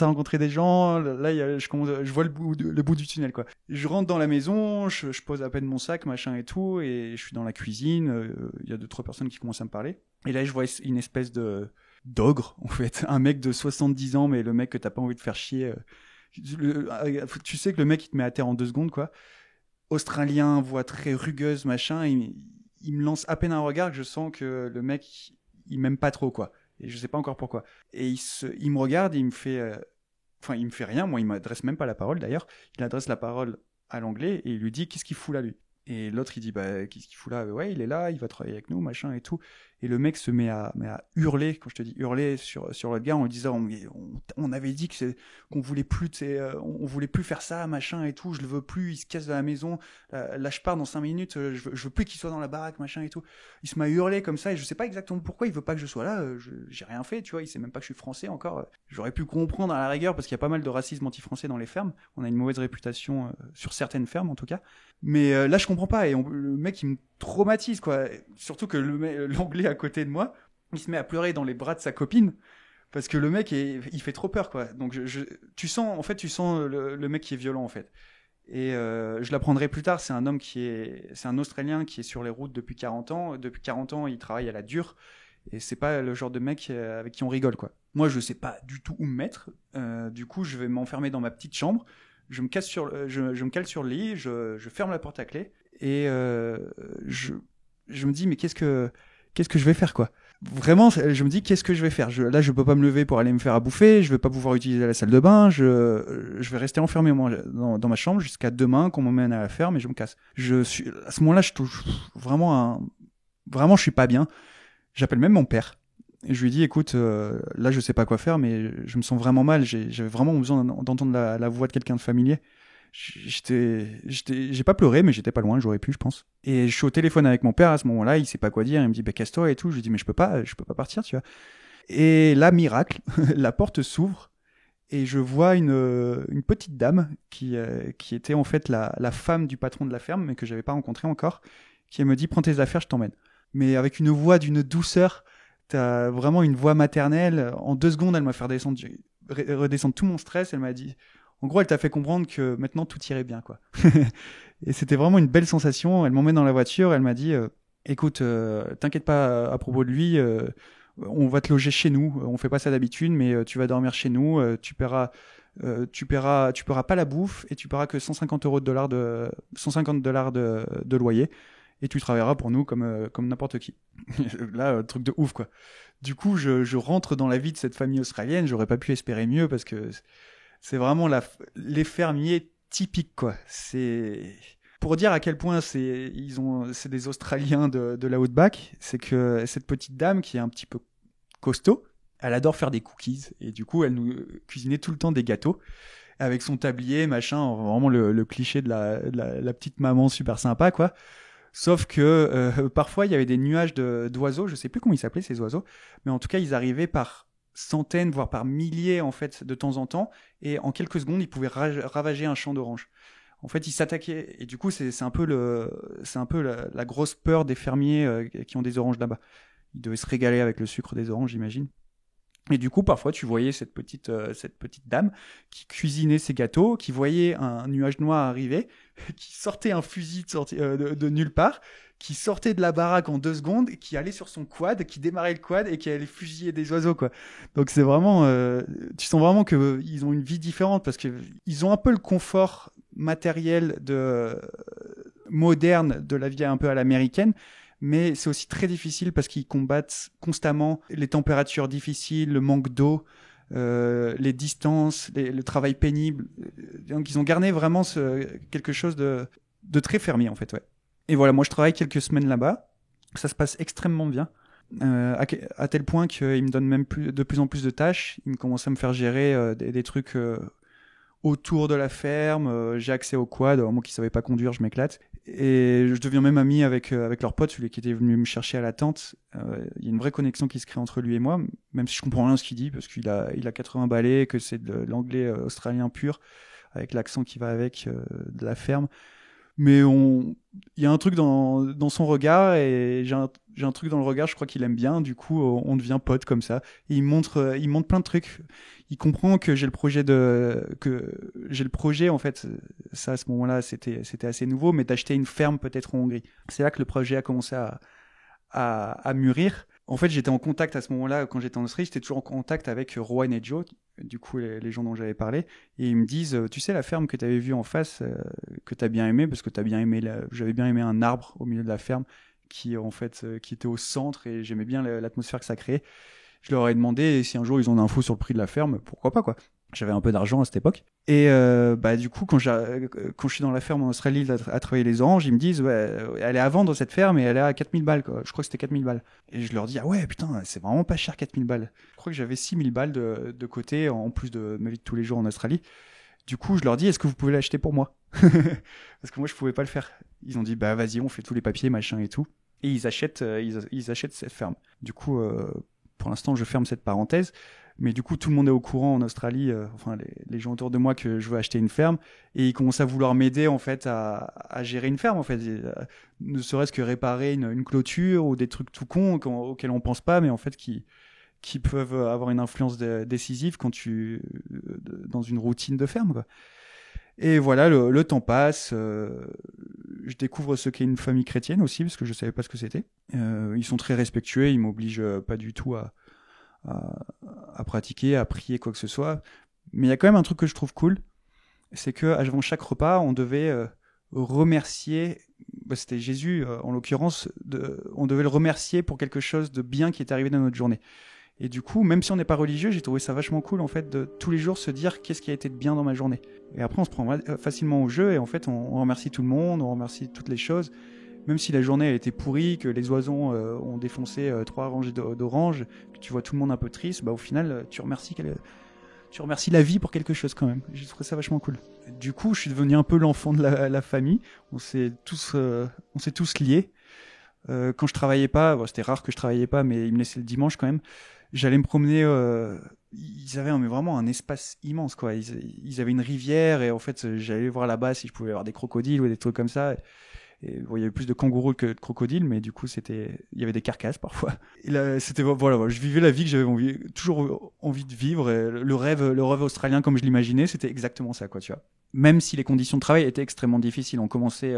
[SPEAKER 8] rencontrer des gens. Là, je vois le bout du tunnel, quoi. Je rentre dans la maison, je pose à peine mon sac, machin et tout, et je suis dans la cuisine. Il y a 2-3 personnes qui commencent à me parler. Et là, je vois une espèce d'ogre, en fait. Un mec de 70 ans, mais le mec que t'as pas envie de faire chier. Tu sais que le mec, il te met à terre en 2 secondes, quoi. Australien, voix très rugueuse, machin. Il me lance à peine un regard que je sens que le mec, il m'aime pas trop, quoi. Et je sais pas encore pourquoi. Et il me regarde et il me fait rien. Moi, il m'adresse même pas la parole, d'ailleurs. Il adresse la parole à l'anglais et il lui dit « Qu'est-ce qu'il fout là, lui ?» Et l'autre, il dit « Qu'est-ce qu'il fout là ? Ouais, il est là, il va travailler avec nous, machin et tout. » Et le mec se met à hurler, quand je te dis hurler sur le gars, en lui disant on avait dit qu'on voulait plus, on voulait plus faire ça, machin et tout, je le veux plus, il se casse de la maison, là je pars dans 5 minutes, je veux plus qu'il soit dans la baraque, machin et tout. Il se m'a hurlé comme ça et je sais pas exactement pourquoi il veut pas que je sois là, j'ai rien fait, tu vois, il sait même pas que je suis français encore. J'aurais pu comprendre à la rigueur parce qu'il y a pas mal de racisme anti-français dans les fermes, on a une mauvaise réputation sur certaines fermes en tout cas. Mais là je comprends pas et le mec il me traumatise, quoi. Surtout que l'anglais à côté de moi, il se met à pleurer dans les bras de sa copine parce que le mec il fait trop peur, quoi. Donc tu sens le mec qui est violent en fait. Et je l'apprendrai plus tard, c'est un Australien qui est sur les routes depuis 40 ans. Depuis 40 ans, il travaille à la dure et c'est pas le genre de mec avec qui on rigole, quoi. Moi, je sais pas du tout où me mettre. Du coup, je vais m'enfermer dans ma petite chambre. Je me cale sur le lit, je ferme la porte à clé et je me dis mais qu'est-ce que je vais faire, quoi. Vraiment, je me dis qu'est-ce que je vais faire. Là, je peux pas me lever pour aller me faire à bouffer, je vais pas pouvoir utiliser la salle de bain, je vais rester enfermé moi dans ma chambre jusqu'à demain qu'on m'emmène à la ferme et je me casse. À ce moment-là, je touche vraiment je suis pas bien. J'appelle même mon père. Et je lui dis, écoute, là, je sais pas quoi faire, mais je me sens vraiment mal. J'avais vraiment besoin d'entendre la voix de quelqu'un de familier. J'ai pas pleuré, mais j'étais pas loin, j'aurais pu, je pense. Et je suis au téléphone avec mon père à ce moment-là, il sait pas quoi dire, il me dit, casse-toi et tout. Je lui dis, mais je peux pas partir, tu vois. Et là, miracle, la porte s'ouvre et je vois une petite dame qui était en fait la femme du patron de la ferme, mais que j'avais pas rencontrée encore, qui me dit, prends tes affaires, je t'emmène. Mais avec une voix d'une douceur. T'as vraiment une voix maternelle. En 2 secondes, elle m'a fait redescendre tout mon stress. Elle m'a dit, en gros, elle t'a fait comprendre que maintenant tout irait bien, quoi. Et c'était vraiment une belle sensation. Elle m'emmène dans la voiture. Elle m'a dit, écoute, t'inquiète pas à propos de lui. On va te loger chez nous. On fait pas ça d'habitude, mais tu vas dormir chez nous. Tu paieras pas la bouffe et tu paieras que $150 de loyer. Et tu travailleras pour nous comme n'importe qui. Là, truc de ouf, quoi. Du coup, je rentre dans la vie de cette famille australienne. J'aurais pas pu espérer mieux parce que c'est vraiment les fermiers typiques, quoi. C'est pour dire à quel point c'est des Australiens de la Outback. C'est que cette petite dame qui est un petit peu costaud, elle adore faire des cookies et du coup, elle nous cuisinait tout le temps des gâteaux avec son tablier, machin. Vraiment le cliché de la petite maman super sympa, quoi. Sauf que parfois, il y avait des nuages d'oiseaux, je sais plus comment ils s'appelaient ces oiseaux, mais en tout cas, ils arrivaient par centaines, voire par milliers en fait de temps en temps, et en quelques secondes, ils pouvaient ravager un champ d'oranges. En fait, ils s'attaquaient, et du coup, c'est un peu la grosse peur des fermiers qui ont des oranges là-bas. Ils devaient se régaler avec le sucre des oranges, j'imagine. Et du coup, parfois, tu voyais cette petite dame qui cuisinait ses gâteaux, qui voyait un nuage noir arriver, qui sortait un fusil de nulle part, qui sortait de la baraque en 2 secondes, qui allait sur son quad, qui démarrait le quad et qui allait fusiller des oiseaux, quoi. Donc c'est vraiment, tu sens vraiment que ils ont une vie différente parce que ils ont un peu le confort matériel moderne de la vie un peu à l'américaine. Mais c'est aussi très difficile parce qu'ils combattent constamment les températures difficiles, le manque d'eau, les distances, le travail pénible. Donc ils ont gardé vraiment quelque chose de très fermier en fait. Ouais. Et voilà, moi je travaille quelques semaines là-bas. Ça se passe extrêmement bien. À tel point qu'ils me donnent même de plus en plus de tâches. Ils me commencent à me faire gérer des trucs autour de la ferme. J'ai accès au quad. Alors, moi qui savais pas conduire, je m'éclate. Et je deviens même ami avec leur pote, celui qui était venu me chercher à la tente. Il y a une vraie connexion qui se crée entre lui et moi, même si je comprends rien à ce qu'il dit, parce qu'il a 80 balais, que c'est de l'anglais australien pur, avec l'accent qui va avec de la ferme. Mais il y a un truc dans son regard, et j'ai un truc dans le regard, je crois qu'il aime bien, du coup on devient pote comme ça. Et il montre plein de trucs. Il comprend que j'ai le projet en fait, ça à ce moment-là c'était assez nouveau, mais d'acheter une ferme peut-être en Hongrie. C'est là que le projet a commencé à mûrir. En fait, j'étais en contact à ce moment-là, quand j'étais en Australie, j'étais toujours en contact avec Rowan et Joe, du coup les gens dont j'avais parlé, et ils me disent, tu sais la ferme que tu avais vue en face, que tu as bien aimé, parce que j'avais bien aimé un arbre au milieu de la ferme qui était au centre, et j'aimais bien l'atmosphère que ça créait. Je leur ai demandé si un jour ils ont des infos sur le prix de la ferme, pourquoi pas quoi. J'avais un peu d'argent à cette époque. Et du coup, quand je suis dans la ferme en Australie à travailler les oranges, ils me disent ouais, elle est à vendre cette ferme et elle est à 4000 balles quoi. Je crois que c'était 4000 balles. Et je leur dis ah ouais putain, c'est vraiment pas cher 4000 balles. Je crois que j'avais 6000 balles de côté en plus de ma vie de tous les jours en Australie. Du coup, je leur dis est-ce que vous pouvez l'acheter pour moi? Parce que moi je pouvais pas le faire. Ils ont dit bah vas-y, on fait tous les papiers machin et tout. Et ils achètent cette ferme. Du coup, pour l'instant, je ferme cette parenthèse. Mais du coup, tout le monde est au courant en Australie, les gens autour de moi, que je veux acheter une ferme, et ils commencent à vouloir m'aider en fait à gérer une ferme en fait, ne serait-ce que réparer une clôture ou des trucs tout cons auxquels on pense pas, mais en fait qui peuvent avoir une influence décisive quand dans une routine de ferme quoi. Et voilà, le temps passe, je découvre ce qu'est une famille chrétienne aussi parce que je savais pas ce que c'était. Ils sont très respectueux, ils m'obligent pas du tout à pratiquer, à prier, quoi que ce soit. Mais il y a quand même un truc que je trouve cool, c'est que avant chaque repas, on devait remercier, c'était Jésus en l'occurrence, on devait le remercier pour quelque chose de bien qui est arrivé dans notre journée. Et du coup, même si on n'est pas religieux, j'ai trouvé ça vachement cool en fait de tous les jours se dire qu'est-ce qui a été de bien dans ma journée. Et après, on se prend facilement au jeu et en fait, on remercie tout le monde, on remercie toutes les choses. Même si la journée a été pourrie, que les oiseaux ont défoncé 3 rangées d'oranges, que tu vois tout le monde un peu triste, bah au final, tu remercies la vie pour quelque chose quand même. J'ai trouvé ça vachement cool. Du coup, je suis devenu un peu l'enfant de la famille. On s'est tous liés. Quand je travaillais pas, c'était rare que je travaillais pas, mais ils me laissaient le dimanche quand même. J'allais me promener. Ils avaient vraiment un espace immense quoi. Ils avaient une rivière et en fait, j'allais voir là-bas si je pouvais avoir des crocodiles ou des trucs comme ça. Et, bon, il y avait plus de kangourous que de crocodiles, mais du coup, il y avait des carcasses parfois. Et là, voilà, je vivais la vie que j'avais toujours envie de vivre. Et le rêve australien comme je l'imaginais, c'était exactement ça, quoi, tu vois. Même si les conditions de travail étaient extrêmement difficiles, on commençait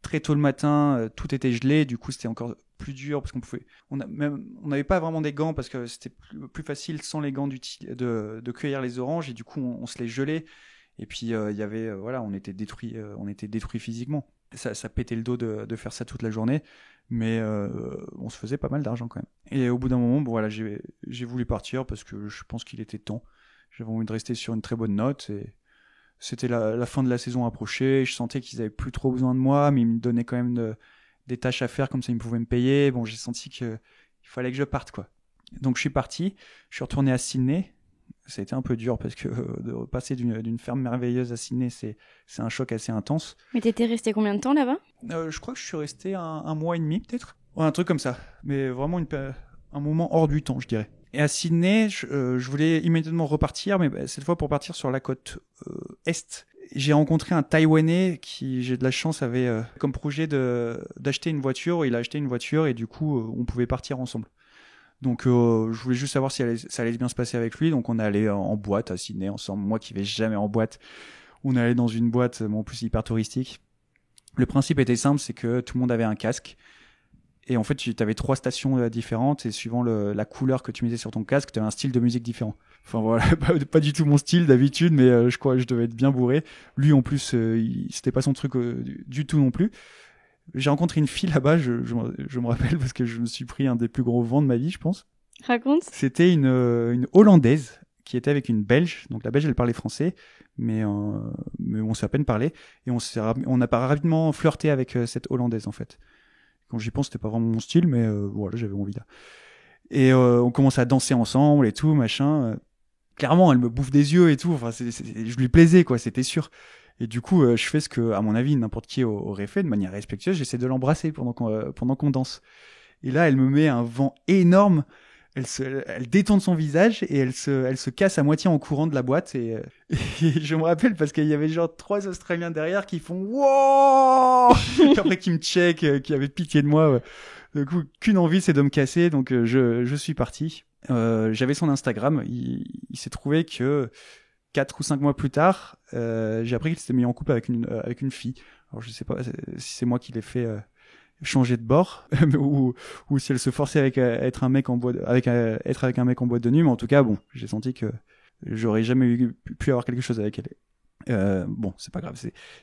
[SPEAKER 8] très tôt le matin, tout était gelé, du coup, c'était encore plus dur parce on n'avait pas vraiment des gants parce que c'était plus facile sans les gants de cueillir les oranges et du coup, on se les gelait. Et puis il y avait on était détruits physiquement. Ça pétait le dos de faire ça toute la journée, mais on se faisait pas mal d'argent quand même. Et au bout d'un moment, j'ai voulu partir parce que je pense qu'il était temps. J'avais envie de rester sur une très bonne note et c'était la fin de la saison approchée. Je sentais qu'ils avaient plus trop besoin de moi, mais ils me donnaient quand même des tâches à faire comme ça ils pouvaient me payer. Bon, j'ai senti qu'il fallait que je parte quoi. Donc je suis parti, je suis retourné à Sydney. Ça a été un peu dur parce que de passer d'une ferme merveilleuse à Sydney, c'est un choc assez intense.
[SPEAKER 7] Mais t'étais resté combien de temps là-bas ?
[SPEAKER 8] Je crois que je suis resté un mois et demi peut-être. Ouais, un truc comme ça. Mais vraiment un moment hors du temps, je dirais. Et à Sydney, je voulais immédiatement repartir, mais cette fois pour partir sur la côte est. J'ai rencontré un Taïwanais qui, j'ai de la chance, avait comme projet d'acheter une voiture. Il a acheté une voiture et du coup, on pouvait partir ensemble. Donc, je voulais juste savoir si ça allait bien se passer avec lui. Donc, on est allé en boîte à Sydney ensemble. Moi qui vais jamais en boîte, on est allé dans une boîte, en plus hyper touristique. Le principe était simple, c'est que tout le monde avait un casque. Et en fait, tu avais 3 stations différentes et suivant la couleur que tu mettais sur ton casque, tu avais un style de musique différent. Enfin voilà, pas du tout mon style d'habitude, mais je crois que je devais être bien bourré. Lui, en plus, c'était pas son truc du tout non plus. J'ai rencontré une fille là-bas, je me rappelle, parce que je me suis pris un des plus gros vents de ma vie, je pense.
[SPEAKER 7] Raconte.
[SPEAKER 8] C'était une Hollandaise qui était avec une Belge. Donc la Belge, elle parlait français, mais on s'est à peine parlé. Et on a pas rapidement flirté avec cette Hollandaise, en fait. Quand j'y pense, c'était pas vraiment mon style, mais voilà, j'avais envie là. Et on commence à danser ensemble et tout, machin. Clairement, elle me bouffe des yeux et tout. Enfin, je lui plaisais, quoi, c'était sûr. Et du coup, je fais ce que, à mon avis, n'importe qui aurait fait de manière respectueuse. J'essaie de l'embrasser pendant qu'on danse. Et là, elle me met un vent énorme. Elle détourne son visage et elle se casse à moitié en courant de la boîte. Et je me rappelle parce qu'il y avait genre 3 Australiens derrière qui font wow, après qui me check, qui avaient pitié de moi. Ouais. Du coup, qu'une envie, c'est de me casser. Donc je suis parti. J'avais son Instagram. Il s'est trouvé que 4 ou 5 mois plus tard, j'ai appris qu'il s'était mis en couple avec une fille. Alors je sais pas si c'est moi qui l'ai fait changer de bord ou si elle se forçait avec être un mec en boîte être avec un mec en boîte de nuit, mais en tout cas bon, j'ai senti que j'aurais jamais pu avoir quelque chose avec elle. Bon, c'est pas grave,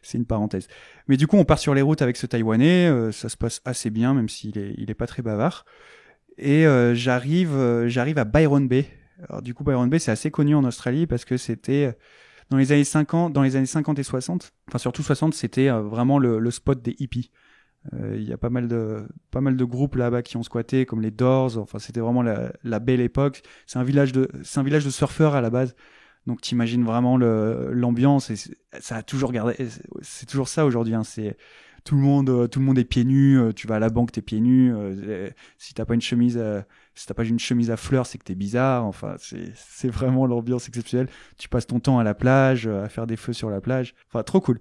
[SPEAKER 8] c'est une parenthèse. Mais du coup, on part sur les routes avec ce Taïwanais, ça se passe assez bien même s'il est pas très bavard. Et j'arrive à Byron Bay. Alors du coup, Byron Bay, c'est assez connu en Australie parce que c'était dans les années 50 et 60, enfin surtout 60, c'était vraiment le spot des hippies. Il y a pas mal de groupes là-bas qui ont squatté, comme les Doors. Enfin, c'était vraiment la belle époque. C'est un village de surfeurs à la base. Donc, t'imagines vraiment l'ambiance. Et ça a toujours gardé. C'est toujours ça aujourd'hui. Hein. C'est tout le monde est pieds nus. Tu vas à la banque, t'es pieds nus. Si t'as pas une chemise à fleurs, c'est que t'es bizarre. Enfin, c'est vraiment l'ambiance exceptionnelle. Tu passes ton temps à la plage, à faire des feux sur la plage. Enfin, trop cool.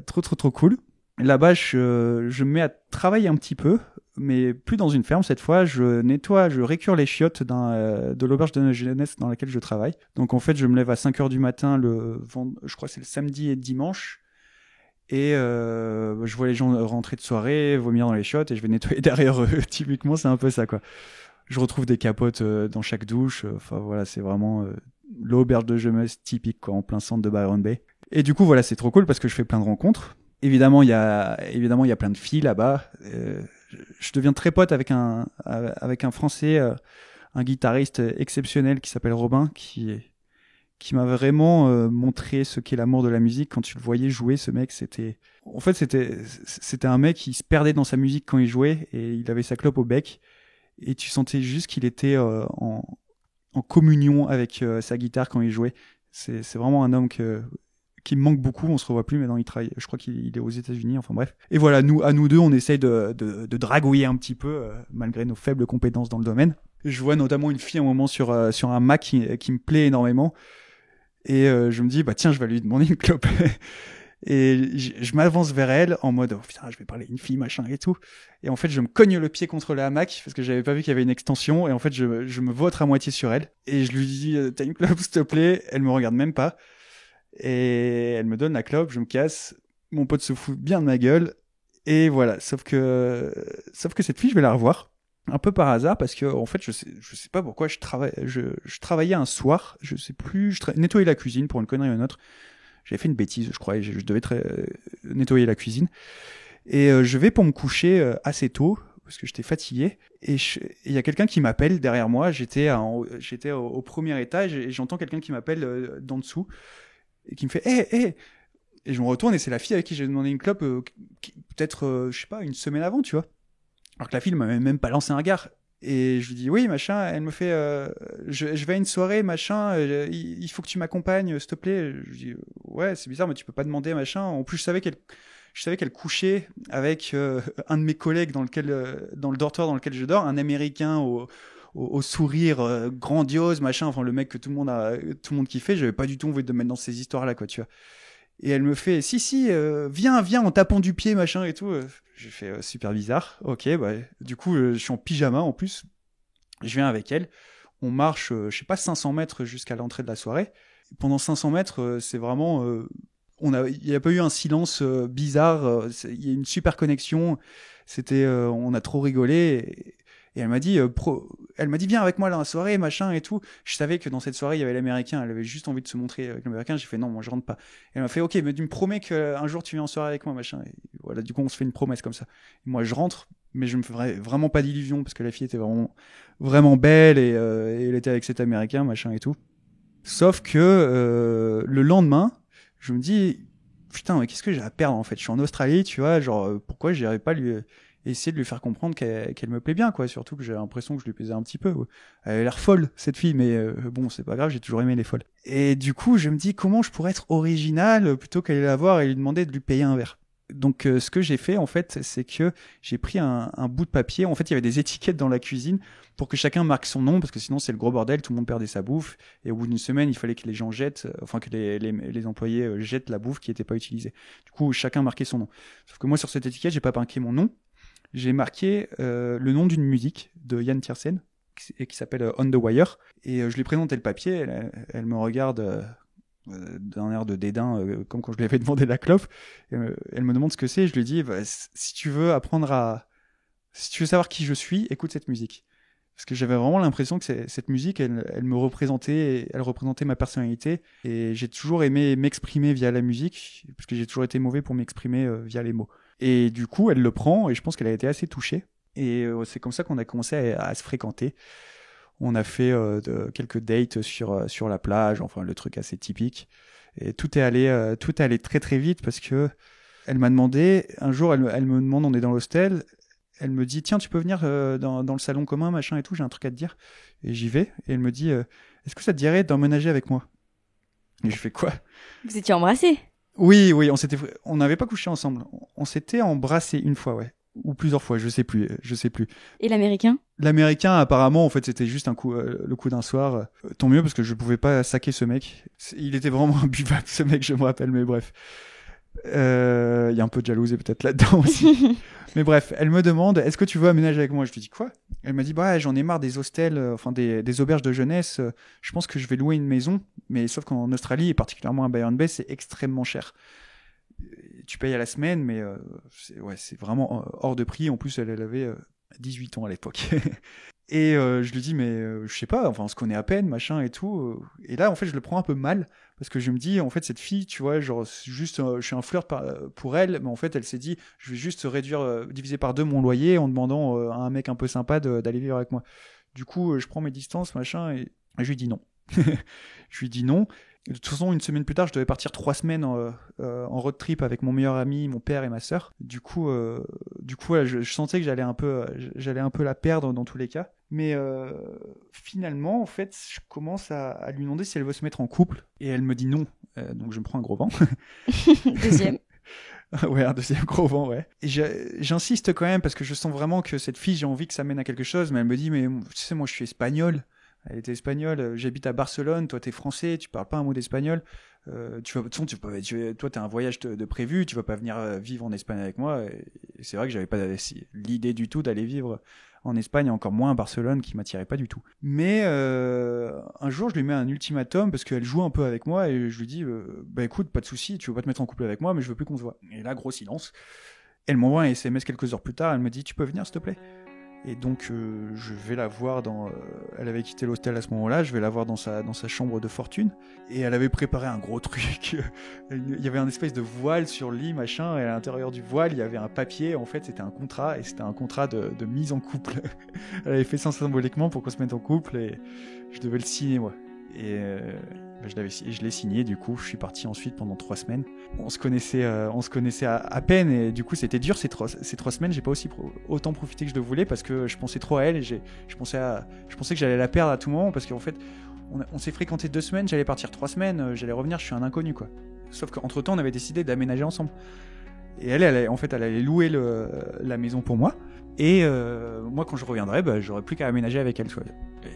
[SPEAKER 8] Trop cool. Là-bas, je me mets à travailler un petit peu, mais plus dans une ferme cette fois. Je récure les chiottes de l'auberge de jeunesse dans laquelle je travaille. Donc en fait, je me lève à 5h du matin je crois que c'est le samedi et dimanche. Et je vois les gens rentrer de soirée, vomir dans les chiottes, et je vais nettoyer derrière eux. Typiquement, c'est un peu ça, quoi. Je retrouve des capotes dans chaque douche. Enfin voilà, c'est vraiment l'auberge de jeunesse typique, quoi, en plein centre de Byron Bay. Et du coup, voilà, c'est trop cool parce que je fais plein de rencontres. Évidemment, il y a plein de filles là-bas. Je deviens très pote avec un Français, un guitariste exceptionnel qui s'appelle Robin, qui m'a vraiment montré ce qu'est l'amour de la musique. Quand tu le voyais jouer, ce mec, c'était un mec qui se perdait dans sa musique quand il jouait, et il avait sa clope au bec, et tu sentais juste qu'il était en communion avec sa guitare quand il jouait. C'est vraiment un homme qui me manque beaucoup. On se revoit plus maintenant, il travaille, je crois qu'il est aux États-Unis, enfin bref. Et voilà, nous deux, on essaye de dragouiller un petit peu malgré nos faibles compétences dans le domaine. Je vois notamment une fille à un moment sur un Mac qui me plaît énormément, et je me dis bah tiens, je vais lui demander une clope. Et je m'avance vers elle en mode oh putain, je vais parler à une fille, machin et tout. Et en fait, je me cogne le pied contre la Mac parce que j'avais pas vu qu'il y avait une extension, et en fait je me vautre à moitié sur elle et je lui dis t'as une clope s'il te plaît. Elle me regarde même pas. Et elle me donne la clope, je me casse, mon pote se fout bien de ma gueule, et voilà. Sauf que cette fille, je vais la revoir un peu par hasard parce que en fait, je sais pas pourquoi je travaillais un soir, je sais plus, je nettoyais la cuisine pour une connerie ou une autre. J'avais fait une bêtise, je crois, et je devais nettoyer la cuisine. Et je vais pour me coucher assez tôt parce que j'étais fatigué, et il y a quelqu'un qui m'appelle derrière moi. J'étais au premier étage et j'entends quelqu'un qui m'appelle d'en dessous, et qui me fait hey. Et je me retourne, et c'est la fille avec qui j'ai demandé une clope peut-être je sais pas, une semaine avant, tu vois, alors que la fille m'avait même pas lancé un regard. Et je lui dis oui machin. Elle me fait je vais à une soirée machin, il faut que tu m'accompagnes s'il te plaît. Je lui dis ouais, c'est bizarre mais tu peux pas demander machin. En plus je savais qu'elle couchait avec un de mes collègues dans le dortoir dans lequel je dors, un Américain au au sourire grandiose, machin, enfin le mec que tout le monde kiffait, j'avais pas du tout envie de me mettre dans ces histoires-là, quoi, tu vois. Et elle me fait, si, viens, en tapant du pied, machin et tout. J'ai fait super bizarre. Ok, bah, du coup, je suis en pyjama en plus. Je viens avec elle. On marche, je sais pas, 500 mètres jusqu'à l'entrée de la soirée. Pendant 500 mètres, c'est vraiment, il n'y a pas eu un silence bizarre. Il y a une super connexion. On a trop rigolé. Et elle m'a dit, viens avec moi dans la soirée, machin et tout. Je savais que dans cette soirée, il y avait l'Américain. Elle avait juste envie de se montrer avec l'Américain. J'ai fait, non, moi, je rentre pas. Et elle m'a fait, ok, mais tu me promets qu'un jour, tu viens en soirée avec moi, machin. Et voilà, du coup, on se fait une promesse comme ça. Et moi, je rentre, mais je me fais vraiment pas d'illusions parce que la fille était vraiment, vraiment belle et elle était avec cet Américain, machin et tout. Sauf que le lendemain, je me dis, putain, mais qu'est-ce que j'ai à perdre, en fait? Je suis en Australie, tu vois, genre, pourquoi j'irais pas essayer de lui faire comprendre qu'elle me plaît bien, quoi. Surtout que j'ai l'impression que je lui plaisais un petit peu. Elle a l'air folle, cette fille, mais bon, c'est pas grave, j'ai toujours aimé les folles. Et du coup, je me dis comment je pourrais être original plutôt qu'aller la voir et lui demander de lui payer un verre. Donc, ce que j'ai fait, en fait, c'est que j'ai pris un bout de papier. En fait, il y avait des étiquettes dans la cuisine pour que chacun marque son nom, parce que sinon, c'est le gros bordel, tout le monde perdait sa bouffe. Et au bout d'une semaine, il fallait que les gens que les employés jettent la bouffe qui n'était pas utilisée. Du coup, chacun marquait son nom. Sauf que moi, sur cette étiquette, j'ai pas marqué mon nom. J'ai marqué le nom d'une musique de Yann Tiersen qui s'appelle On the Wire. Et je lui ai présenté le papier. Elle me regarde d'un air de dédain, comme quand je lui avais demandé la clope. Elle me demande ce que c'est. Je lui dis, si tu veux savoir qui je suis, écoute cette musique. Parce que j'avais vraiment l'impression que cette musique, elle me représentait, elle représentait ma personnalité. Et j'ai toujours aimé m'exprimer via la musique, parce que j'ai toujours été mauvais pour m'exprimer via les mots. Et du coup, elle le prend, et je pense qu'elle a été assez touchée. Et c'est comme ça qu'on a commencé à se fréquenter. On a fait quelques dates sur la plage, enfin le truc assez typique. Et tout est allé très très vite parce que elle m'a demandé, un jour elle me demande, on est dans l'hostel, elle me dit tiens tu peux venir dans le salon commun machin et tout, j'ai un truc à te dire. Et j'y vais et elle me dit est-ce que ça te dirait d'emménager avec moi? Et je fais quoi?
[SPEAKER 7] Vous étiez embrassés?
[SPEAKER 8] Oui, on n'avait pas couché ensemble. On s'était embrassés une fois, ouais. Ou plusieurs fois, je sais plus.
[SPEAKER 7] Et l'Américain?
[SPEAKER 8] L'Américain, apparemment, en fait, c'était juste le coup d'un soir. Tant mieux, parce que je pouvais pas saquer ce mec. Il était vraiment imbuvable, ce mec, je me rappelle, mais bref. Il y a un peu de jalousie peut-être là-dedans aussi. Mais bref, elle me demande, est-ce que tu veux aménager avec moi? Je lui dis quoi? Elle m'a dit, bah, j'en ai marre des hostels, des auberges de jeunesse. Je pense que je vais louer une maison. Mais sauf qu'en Australie, et particulièrement à Byron Bay, c'est extrêmement cher. Tu payes à la semaine, mais c'est vraiment hors de prix. En plus, elle avait 18 ans à l'époque. Et je lui dis, mais je sais pas, enfin, on se connaît à peine, machin et tout. Et là, en fait, je le prends un peu mal, parce que je me dis, en fait, cette fille, tu vois, genre, juste, je suis un flirt pour elle, mais en fait, elle s'est dit, je vais juste diviser par 2 mon loyer en demandant à un mec un peu sympa d'aller vivre avec moi. Du coup, je prends mes distances, machin, et je lui dis non. Je lui dis non. De toute façon, une semaine plus tard, je devais partir 3 semaines en road trip avec mon meilleur ami, mon père et ma sœur. Du coup, voilà, je sentais que j'allais un peu la perdre dans tous les cas. Mais finalement, en fait, je commence à lui demander si elle veut se mettre en couple. Et elle me dit non. Donc je me prends un gros vent.
[SPEAKER 7] Deuxième.
[SPEAKER 8] Ouais, un deuxième gros vent, ouais. Et j'insiste quand même parce que je sens vraiment que cette fille, j'ai envie que ça mène à quelque chose. Mais elle me dit, mais tu sais, moi, je suis espagnol. Elle était espagnole, j'habite à Barcelone, toi t'es français, tu parles pas un mot d'espagnol, toi t'as un voyage de prévu, tu vas pas venir vivre en Espagne avec moi. Et c'est vrai que j'avais pas l'idée du tout d'aller vivre en Espagne, encore moins à Barcelone, qui m'attirait pas du tout. Mais un jour je lui mets un ultimatum parce qu'elle joue un peu avec moi et je lui dis bah écoute, pas de souci, tu veux pas te mettre en couple avec moi, mais je veux plus qu'on se voit. Et là, gros silence. Elle m'envoie un SMS quelques heures plus tard, elle me dit tu peux venir s'il te plaît? Et donc je vais la voir elle avait quitté l'hostel à ce moment-là, je vais la voir dans sa chambre de fortune, et elle avait préparé un gros truc. Il y avait un espèce de voile sur le lit, machin, et à l'intérieur du voile il y avait un papier, en fait c'était un contrat, et c'était un contrat de mise en couple. Elle avait fait ça symboliquement pour qu'on se mette en couple, et je devais le signer moi. Et je l'ai signé, du coup je suis parti ensuite pendant 3 semaines. On se connaissait à peine, et du coup c'était dur ces 3 semaines. J'ai pas autant profité que je le voulais parce que je pensais trop à elle, et je pensais que j'allais la perdre à tout moment, parce qu'en fait on s'est fréquenté 2 semaines, j'allais partir 3 semaines, j'allais revenir, je suis un inconnu quoi. Sauf qu'entre temps on avait décidé d'aménager ensemble, et elle allait louer la maison pour moi. Et moi, quand je reviendrai, j'aurai plus qu'à aménager avec elle.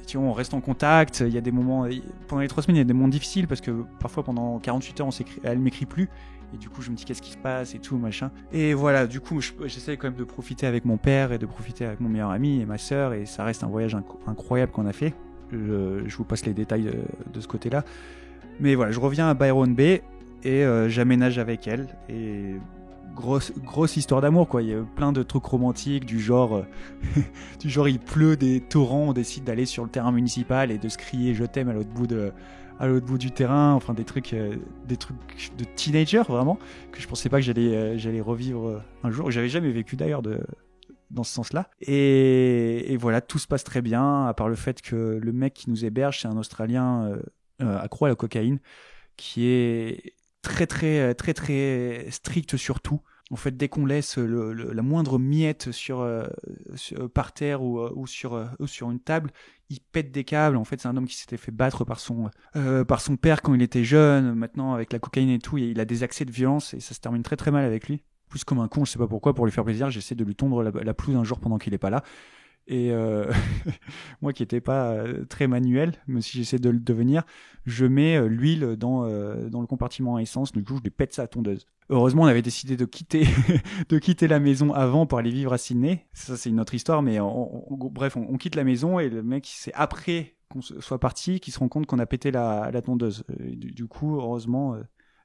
[SPEAKER 8] Tu vois, on reste en contact. Il y a des moments, pendant les 3 semaines, il y a des moments difficiles parce que parfois pendant 48 heures, elle m'écrit plus. Et du coup, je me dis qu'est-ce qui se passe et tout, machin. Et voilà, du coup, j'essaie quand même de profiter avec mon père et de profiter avec mon meilleur ami et ma sœur. Et ça reste un voyage incroyable qu'on a fait. Je vous passe les détails de ce côté-là. Mais voilà, je reviens à Byron Bay et j'aménage avec elle. Et grosse histoire d'amour, quoi. Il y a plein de trucs romantiques du genre il pleut des torrents, on décide d'aller sur le terrain municipal et de se crier je t'aime à l'autre bout du terrain, enfin des trucs de teenager vraiment que je pensais pas que j'allais revivre un jour, que j'avais jamais vécu d'ailleurs dans ce sens-là. Et voilà, tout se passe très bien, à part le fait que le mec qui nous héberge, c'est un Australien accro à la cocaïne, qui est très très très très strict sur tout. En fait, dès qu'on laisse la moindre miette par terre ou sur une table, il pète des câbles. En fait, c'est un homme qui s'était fait battre par son père quand il était jeune. Maintenant, avec la cocaïne et tout, il a des accès de violence et ça se termine très très mal avec lui. Plus comme un con, je sais pas pourquoi, pour lui faire plaisir, j'essaie de lui tondre la pelouse un jour pendant qu'il est pas là. Et moi qui n'étais pas très manuel, même si j'essaie de le devenir, je mets l'huile dans le compartiment à essence. Du coup, je lui pète sa tondeuse. Heureusement, on avait décidé de quitter la maison avant pour aller vivre à Sydney. Ça, c'est une autre histoire, mais bref, on quitte la maison et le mec, c'est après qu'on soit parti qu'il se rend compte qu'on a pété la tondeuse. Du coup, heureusement,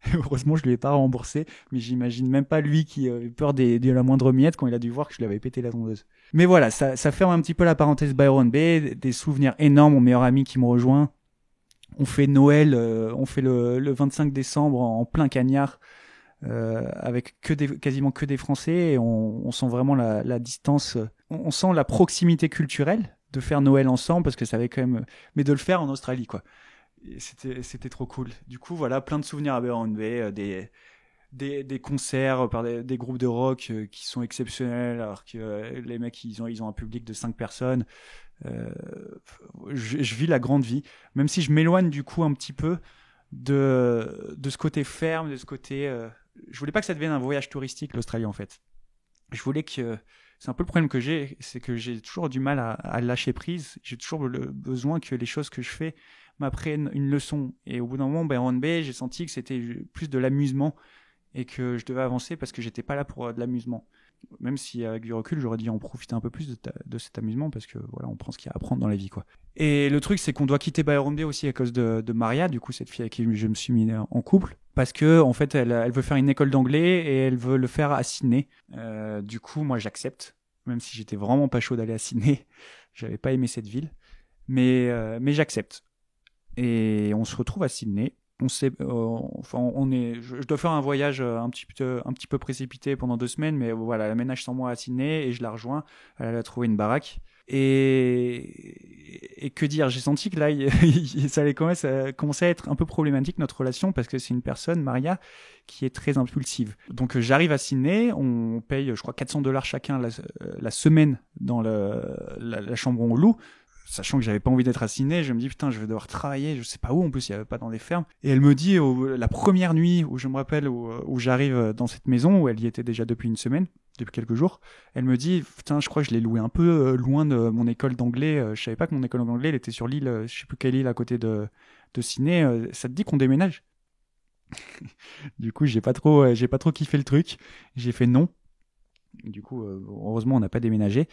[SPEAKER 8] je lui ai pas remboursé, mais j'imagine même pas lui qui avait peur de la moindre miette quand il a dû voir que je lui avais pété la tondeuse. Mais voilà, ça ferme un petit peu la parenthèse Byron Bay, des souvenirs énormes, mon meilleur ami qui me rejoint. On fait Noël, on fait le 25 décembre en plein cagnard, avec quasiment que des Français, et on sent vraiment la distance, on sent la proximité culturelle de faire Noël ensemble, parce que ça avait quand même, mais de le faire en Australie, quoi. Et c'était trop cool. Du coup, voilà, plein de souvenirs à Byron Bay, des concerts par des groupes de rock qui sont exceptionnels, alors que les mecs ils ont un public de 5 personnes. Je vis la grande vie, même si je m'éloigne du coup un petit peu de ce côté ferme, de ce côté je voulais pas que ça devienne un voyage touristique, l'Australie, en fait. Je voulais que, c'est un peu le problème que j'ai, c'est que j'ai toujours du mal à lâcher prise. J'ai toujours le besoin que les choses que je fais m'apprennent une leçon. Et au bout d'un moment, Byron Bay, j'ai senti que c'était plus de l'amusement et que je devais avancer parce que j'étais pas là pour de l'amusement. Même si avec du recul, j'aurais dû en profiter un peu plus de cet amusement, parce que voilà, on prend ce qu'il y a à apprendre dans la vie, quoi. Et le truc, c'est qu'on doit quitter Byron Bay aussi à cause de Maria, du coup, cette fille avec qui je me suis mis en couple, parce que en fait, elle veut faire une école d'anglais et elle veut le faire à Sydney. Du coup, moi, j'accepte, même si j'étais vraiment pas chaud d'aller à Sydney. J'avais pas aimé cette ville, mais j'accepte. Et on se retrouve à Sydney. Je dois faire un voyage un petit peu précipité pendant 2 semaines, mais voilà, elle aménage sans moi à Sydney et je la rejoins. Elle a trouvé une baraque. Et que dire, j'ai senti que là, ça allait commencer à être un peu problématique, notre relation, parce que c'est une personne, Maria, qui est très impulsive. Donc j'arrive à Sydney, on paye, je crois, $400 chacun la semaine dans la chambre où on loue. Sachant que j'avais pas envie d'être à Sydney, je me dis putain, je vais devoir travailler, je sais pas où, en plus il y avait pas dans des fermes. Et elle me dit, la première nuit où je me rappelle, où j'arrive dans cette maison, où elle y était déjà depuis une semaine, depuis quelques jours, elle me dit putain, je crois que je l'ai loué un peu loin de mon école d'anglais, je savais pas que mon école d'anglais elle était sur l'île, je sais plus quelle île à côté de Sydney, ça te dit qu'on déménage? Du coup j'ai pas trop kiffé le truc, j'ai fait non. Du coup heureusement on n'a pas déménagé.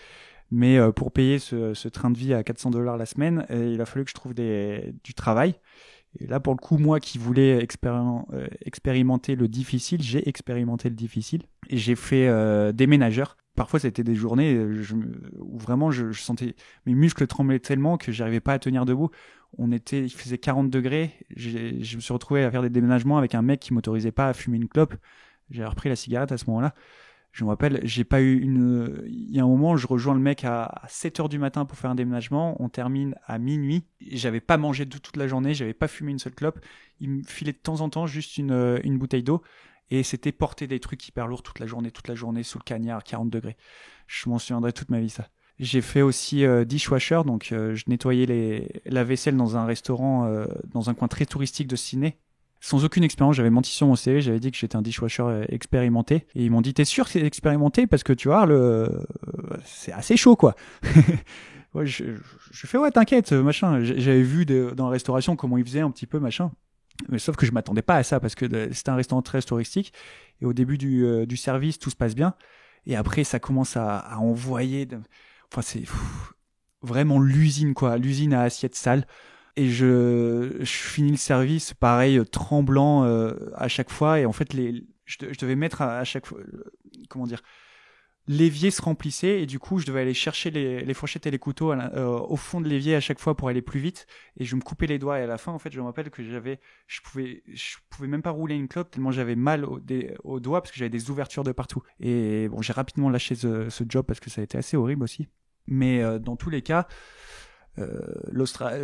[SPEAKER 8] Mais pour payer ce train de vie à $400 la semaine, il a fallu que je trouve du travail. Et là, pour le coup, moi qui voulais expérimenter le difficile, j'ai expérimenté le difficile. Et j'ai fait déménageur. Parfois, c'était des journées où vraiment je sentais mes muscles tremblaient tellement que j'arrivais pas à tenir debout. Il faisait 40 degrés. Je me suis retrouvé à faire des déménagements avec un mec qui m'autorisait pas à fumer une clope. J'ai repris la cigarette à ce moment-là. Je me rappelle, il y a un moment, je rejoins le mec à 7h du matin pour faire un déménagement, on termine à minuit, j'avais pas mangé de toute la journée, j'avais pas fumé une seule clope, il me filait de temps en temps juste une bouteille d'eau, et c'était porter des trucs hyper lourds toute la journée sous le cagnard, 40 degrés. Je m'en souviendrai toute ma vie, ça. J'ai fait aussi dishwasher, donc je nettoyais la vaisselle dans un restaurant, dans un coin très touristique de Sydney. sans aucune expérience. J'avais menti sur mon CV, j'avais dit que j'étais un dishwasher expérimenté. Et ils m'ont dit, t'es sûr que c'est expérimenté? Parce que tu vois, c'est assez chaud, quoi. Ouais, je fais, ouais, t'inquiète, machin. J'avais vu dans la restauration comment ils faisaient un petit peu, machin. Mais sauf que je m'attendais pas à ça parce que c'était un restaurant très touristique. Et au début du service, tout se passe bien. Et après, ça commence à envoyer. Enfin, c'est vraiment l'usine, quoi. L'usine à assiettes sales. Et je finis le service, pareil, tremblant à chaque fois. Et en fait, je devais mettre à chaque fois, comment dire, l'évier se remplissait et du coup, je devais aller chercher les fourchettes et les couteaux au fond de l'évier à chaque fois pour aller plus vite. Et je me coupais les doigts. Et à la fin, en fait, je me rappelle que je pouvais même pas rouler une clope tellement j'avais mal aux doigts parce que j'avais des ouvertures de partout. Et bon, j'ai rapidement lâché ce job parce que ça a été assez horrible aussi. Mais dans tous les cas,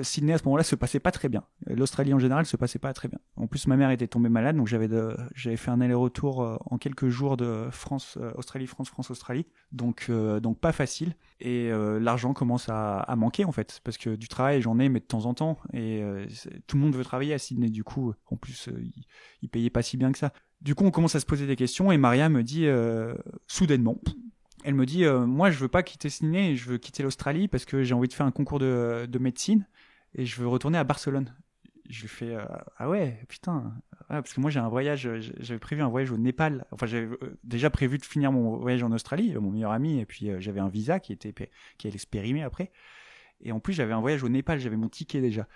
[SPEAKER 8] Sydney à ce moment-là se passait pas très bien. L'Australie en général se passait pas très bien. En plus, ma mère était tombée malade, donc j'avais fait un aller-retour en quelques jours de France, Australie, France, France, Australie. Donc pas facile. Et l'argent commence à manquer en fait, parce que du travail j'en ai, mais de temps en temps. Et tout le monde veut travailler à Sydney. Du coup, en plus, ils payaient pas si bien que ça. Du coup, on commence à se poser des questions et Maria me dit soudainement. Elle me dit, moi, je veux pas quitter Sydney, je veux quitter l'Australie parce que j'ai envie de faire un concours de médecine et je veux retourner à Barcelone. Je lui fais, ah ouais, putain, parce que moi j'ai un voyage, j'avais prévu un voyage au Népal. Enfin, j'avais déjà prévu de finir mon voyage en Australie, mon meilleur ami, et puis j'avais un visa qui allait se périmer après. Et en plus, j'avais un voyage au Népal, j'avais mon ticket déjà.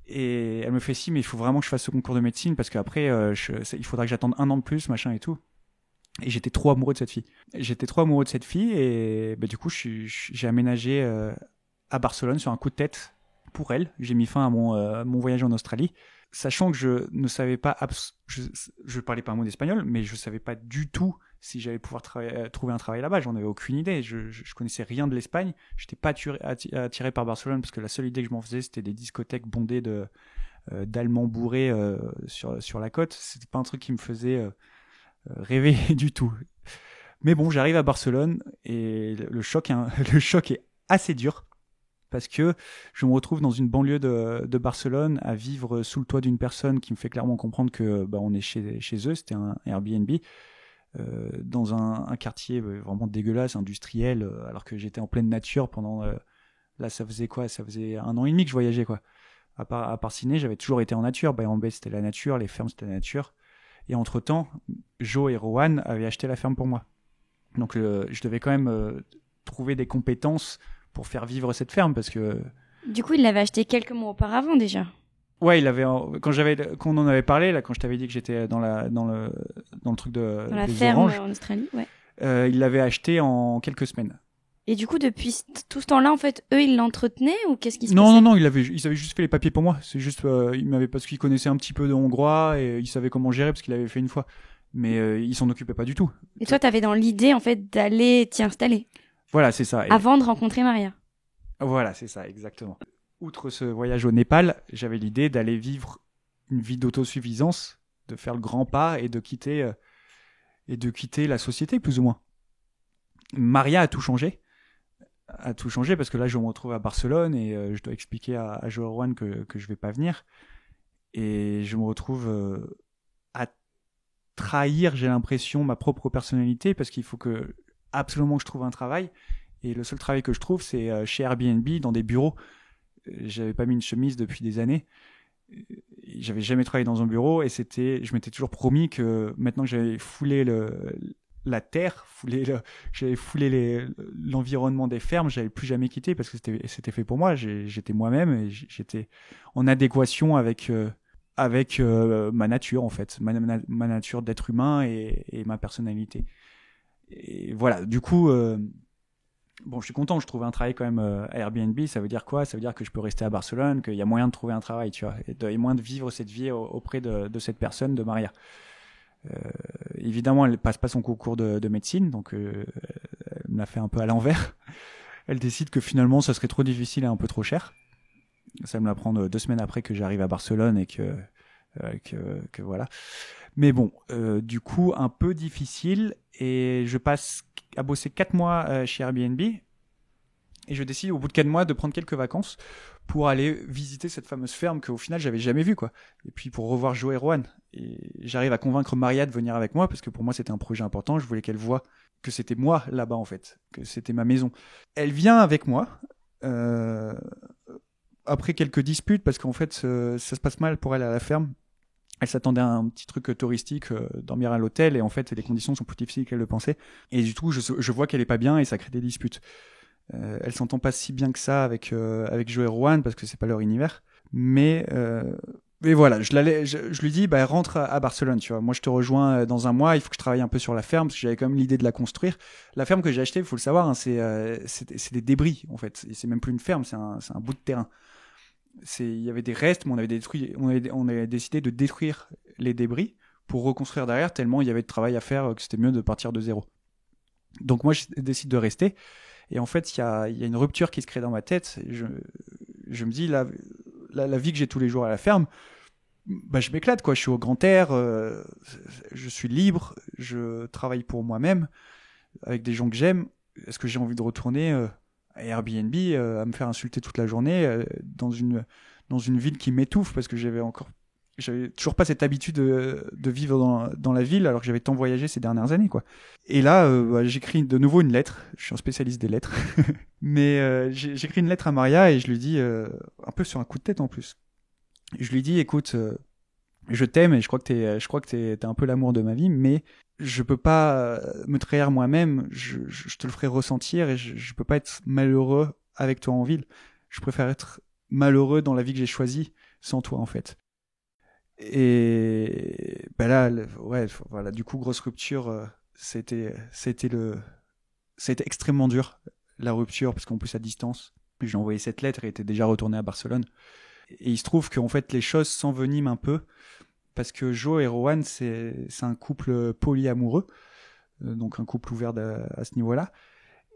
[SPEAKER 8] Et elle me fait, si, mais il faut vraiment que je fasse ce concours de médecine parce qu'après, il faudra que j'attende 1 an de plus, machin et tout. Et j'étais trop amoureux de cette fille. Et bah, du coup, j'ai aménagé à Barcelone sur un coup de tête pour elle. J'ai mis fin à mon voyage en Australie, sachant que je ne savais pas, je parlais pas un mot d'espagnol, mais je savais pas du tout si j'allais pouvoir trouver un travail là-bas. J'en avais aucune idée. Je connaissais rien de l'Espagne. J'étais pas attiré par Barcelone parce que la seule idée que je m'en faisais, c'était des discothèques bondées d'Allemands bourrés sur la côte. C'était pas un truc qui me faisait rêver du tout. Mais bon, j'arrive à Barcelone et le choc est assez dur parce que je me retrouve dans une banlieue de Barcelone à vivre sous le toit d'une personne qui me fait clairement comprendre que on est chez eux. C'était un Airbnb dans un quartier vraiment dégueulasse, industriel, alors que j'étais en pleine nature pendant là ça faisait 1 an et demi que je voyageais quoi. À part Sydney, j'avais toujours été en nature. Byron Bay c'était la nature, les fermes c'était la nature. Et entre-temps, Joe et Rowan avaient acheté la ferme pour moi. Donc je devais quand même trouver des compétences pour faire vivre cette ferme parce que...
[SPEAKER 7] Du coup, il l'avait acheté quelques mois auparavant déjà.
[SPEAKER 8] Ouais, quand on en avait parlé, là, quand je t'avais dit que j'étais dans le truc
[SPEAKER 7] dans la
[SPEAKER 8] des
[SPEAKER 7] ferme
[SPEAKER 8] oranges,
[SPEAKER 7] en Australie, ouais.
[SPEAKER 8] Il l'avait acheté en quelques semaines.
[SPEAKER 7] Et du coup, depuis tout ce temps-là, en fait, eux, ils l'entretenaient ou qu'est-ce qui se passait?
[SPEAKER 8] Non, ils avaient juste fait les papiers pour moi. C'est juste, parce qu'ils connaissaient un petit peu de hongrois et ils savaient comment gérer parce qu'il avait fait une fois. Mais ils s'en occupaient pas du tout.
[SPEAKER 7] Et toi, t'avais dans l'idée, en fait, d'aller t'y installer.
[SPEAKER 8] Voilà, c'est ça.
[SPEAKER 7] Avant de rencontrer Maria.
[SPEAKER 8] Voilà, c'est ça, exactement. Outre ce voyage au Népal, j'avais l'idée d'aller vivre une vie d'autosuffisance, de faire le grand pas et de quitter la société, plus ou moins. Maria a tout changé parce que là je me retrouve à Barcelone et je dois expliquer à Joe Rowan que je vais pas venir et je me retrouve à trahir, j'ai l'impression, ma propre personnalité parce qu'il faut absolument que je trouve un travail et le seul travail que je trouve c'est chez Airbnb dans des bureaux. J'avais pas mis une chemise depuis des années, j'avais jamais travaillé dans un bureau et je m'étais toujours promis que maintenant que j'avais foulé la terre, j'avais foulé l'environnement des fermes, j'avais plus jamais quitté parce que c'était fait pour moi. J'étais moi-même et j'étais en adéquation avec ma nature en fait, ma nature d'être humain et ma personnalité. Et voilà, du coup, bon, je suis content, je trouve un travail quand même à Airbnb. Ça veut dire quoi? Ça veut dire que je peux rester à Barcelone, qu'il y a moyen de trouver un travail, tu vois, et moyen de vivre cette vie auprès de cette personne, de Maria. Évidemment, elle passe pas son concours de médecine, donc elle me l'a fait un peu à l'envers. Elle décide que finalement, ça serait trop difficile et un peu trop cher. Ça me la prend 2 semaines après que j'arrive à Barcelone et que voilà. Mais bon, du coup, un peu difficile et je passe à bosser 4 mois chez Airbnb Et je décide au bout de 4 mois de prendre quelques vacances pour aller visiter cette fameuse ferme qu'au final j'avais jamais vue, quoi. Et puis pour revoir Joe et Rohan. Et j'arrive à convaincre Maria de venir avec moi parce que pour moi c'était un projet important. Je voulais qu'elle voie que c'était moi là-bas en fait, que c'était ma maison. Elle vient avec moi. Après quelques disputes parce qu'en fait ça se passe mal pour elle à la ferme. Elle s'attendait à un petit truc touristique, dormir à l'hôtel, et en fait les conditions sont plus difficiles qu'elle le pensait. Et du coup je vois qu'elle est pas bien et ça crée des disputes. Elle s'entend pas si bien que ça avec Joe et Rohan parce que c'est pas leur univers. Mais voilà, je lui dis rentre à Barcelone, tu vois. Moi je te rejoins dans un mois, il faut que je travaille un peu sur la ferme parce que j'avais quand même l'idée de la construire. La ferme que j'ai achetée, il faut le savoir, hein, c'est des débris en fait. Et c'est même plus une ferme, c'est un bout de terrain. Il y avait des restes, mais on avait décidé de détruire les débris pour reconstruire derrière, tellement il y avait de travail à faire que c'était mieux de partir de zéro. Donc moi je décide de rester. Et en fait, il y a une rupture qui se crée dans ma tête. Je me dis, la vie que j'ai tous les jours à la ferme, je m'éclate, quoi. Je suis au grand air, je suis libre, je travaille pour moi-même, avec des gens que j'aime. Est-ce que j'ai envie de retourner à Airbnb, à me faire insulter toute la journée, dans une ville qui m'étouffe, parce que j'avais toujours pas cette habitude de vivre dans la ville alors que j'avais tant voyagé ces dernières années, quoi. Et là j'écris de nouveau une lettre. Je suis un spécialiste des lettres. Mais j'écris une lettre à Maria et je lui dis un peu sur un coup de tête en plus. Je lui dis écoute, je t'aime et je crois que t'es un peu l'amour de ma vie, mais je peux pas me trahir moi-même, je te le ferai ressentir et je peux pas être malheureux avec toi en ville. Je préfère être malheureux dans la vie que j'ai choisie sans toi en fait. Et là, voilà, du coup, grosse rupture, c'était extrêmement dur, la rupture, parce qu'en plus à distance, j'ai envoyé cette lettre et était déjà retourné à Barcelone. Et il se trouve qu'en fait, les choses s'enveniment un peu, parce que Joe et Rohan, c'est un couple polyamoureux, donc un couple ouvert à ce niveau-là.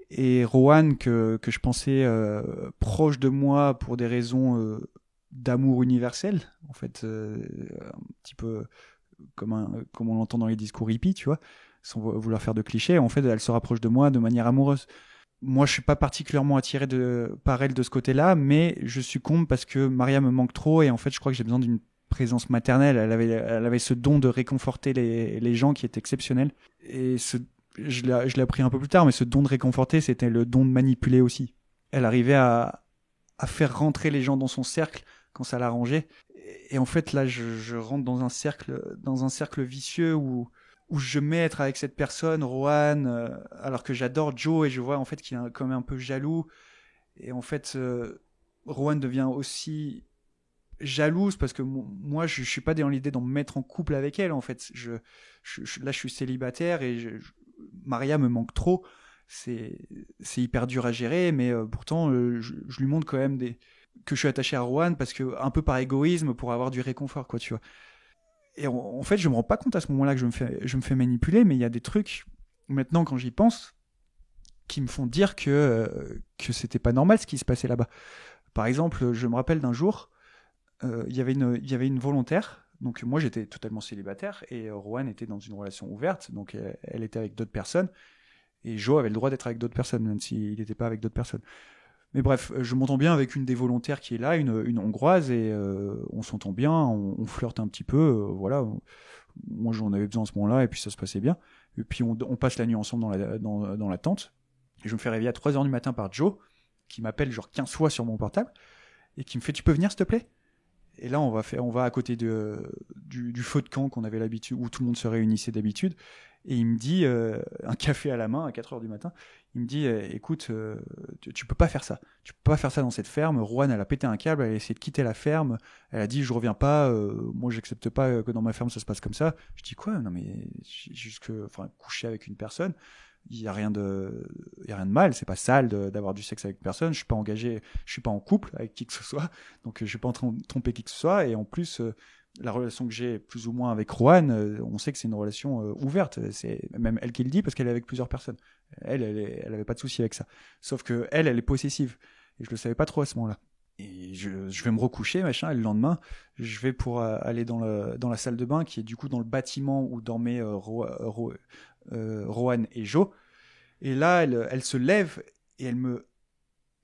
[SPEAKER 8] Et Rohan, que je pensais proche de moi pour des raisons d'amour universel, en fait, un petit peu comme on l'entend dans les discours hippies, tu vois, sans vouloir faire de clichés. En fait, elle se rapproche de moi de manière amoureuse. Moi, je suis pas particulièrement attiré par elle de ce côté-là, mais je succombe parce que Maria me manque trop et en fait, je crois que j'ai besoin d'une présence maternelle. Elle avait ce don de réconforter les gens qui est exceptionnel. Et je l'ai appris un peu plus tard, mais ce don de réconforter, c'était le don de manipuler aussi. Elle arrivait à faire rentrer les gens dans son cercle quand ça l'arrangeait. Et en fait, là, je rentre dans un cercle vicieux où je mets être avec cette personne, Rohan, alors que j'adore Joe et je vois en fait qu'il est quand même un peu jaloux. Et en fait, Rohan devient aussi jalouse parce que moi, je suis pas dans l'idée d'en mettre en couple avec elle. En fait, là, je suis célibataire et Maria me manque trop. C'est hyper dur à gérer, mais pourtant, je lui montre quand même que je suis attaché à Rohan parce que un peu par égoïsme pour avoir du réconfort, quoi, tu vois. Et en fait, je me rends pas compte à ce moment-là que je me fais manipuler, mais il y a des trucs maintenant quand j'y pense qui me font dire que c'était pas normal ce qui se passait là-bas. Par exemple, je me rappelle d'un jour, il y avait une volontaire. Donc moi j'étais totalement célibataire et Rohan était dans une relation ouverte, donc elle était avec d'autres personnes et Joe avait le droit d'être avec d'autres personnes même s'il n'était pas avec d'autres personnes. Mais bref, je m'entends bien avec une des volontaires qui est là, une Hongroise, et on s'entend bien, on flirte un petit peu, voilà. Moi j'en avais besoin à ce moment-là et puis ça se passait bien. Et puis on passe la nuit ensemble dans la tente. Et je me fais réveiller à 3h du matin par Joe, qui m'appelle genre 15 fois sur mon portable, et qui me fait « Tu peux venir s'il te plaît ?» Et là on va à côté du feu de camp qu'on avait l'habitude, où tout le monde se réunissait d'habitude. Et il me dit, un café à la main, à 4h du matin, il me dit, écoute, tu peux pas faire ça. Tu peux pas faire ça dans cette ferme. Rohan, elle a pété un câble, elle a essayé de quitter la ferme. Elle a dit, je reviens pas, moi j'accepte pas que dans ma ferme ça se passe comme ça. Je dis, quoi? Non mais, coucher avec une personne, il y a rien de mal, c'est pas sale d'avoir du sexe avec une personne. Je suis pas engagé, je suis pas en couple avec qui que ce soit, donc je suis pas en train de tromper qui que ce soit. Et en plus, la relation que j'ai plus ou moins avec Rohan, on sait que c'est une relation ouverte. C'est même elle qui le dit parce qu'elle est avec plusieurs personnes. Elle avait pas de souci avec ça. Sauf que elle est possessive. Et je le savais pas trop à ce moment-là. Et je vais me recoucher, machin, et le lendemain, je vais pour aller dans la salle de bain qui est du coup dans le bâtiment où dormaient Rohan et Joe. Et là, elle se lève et elle me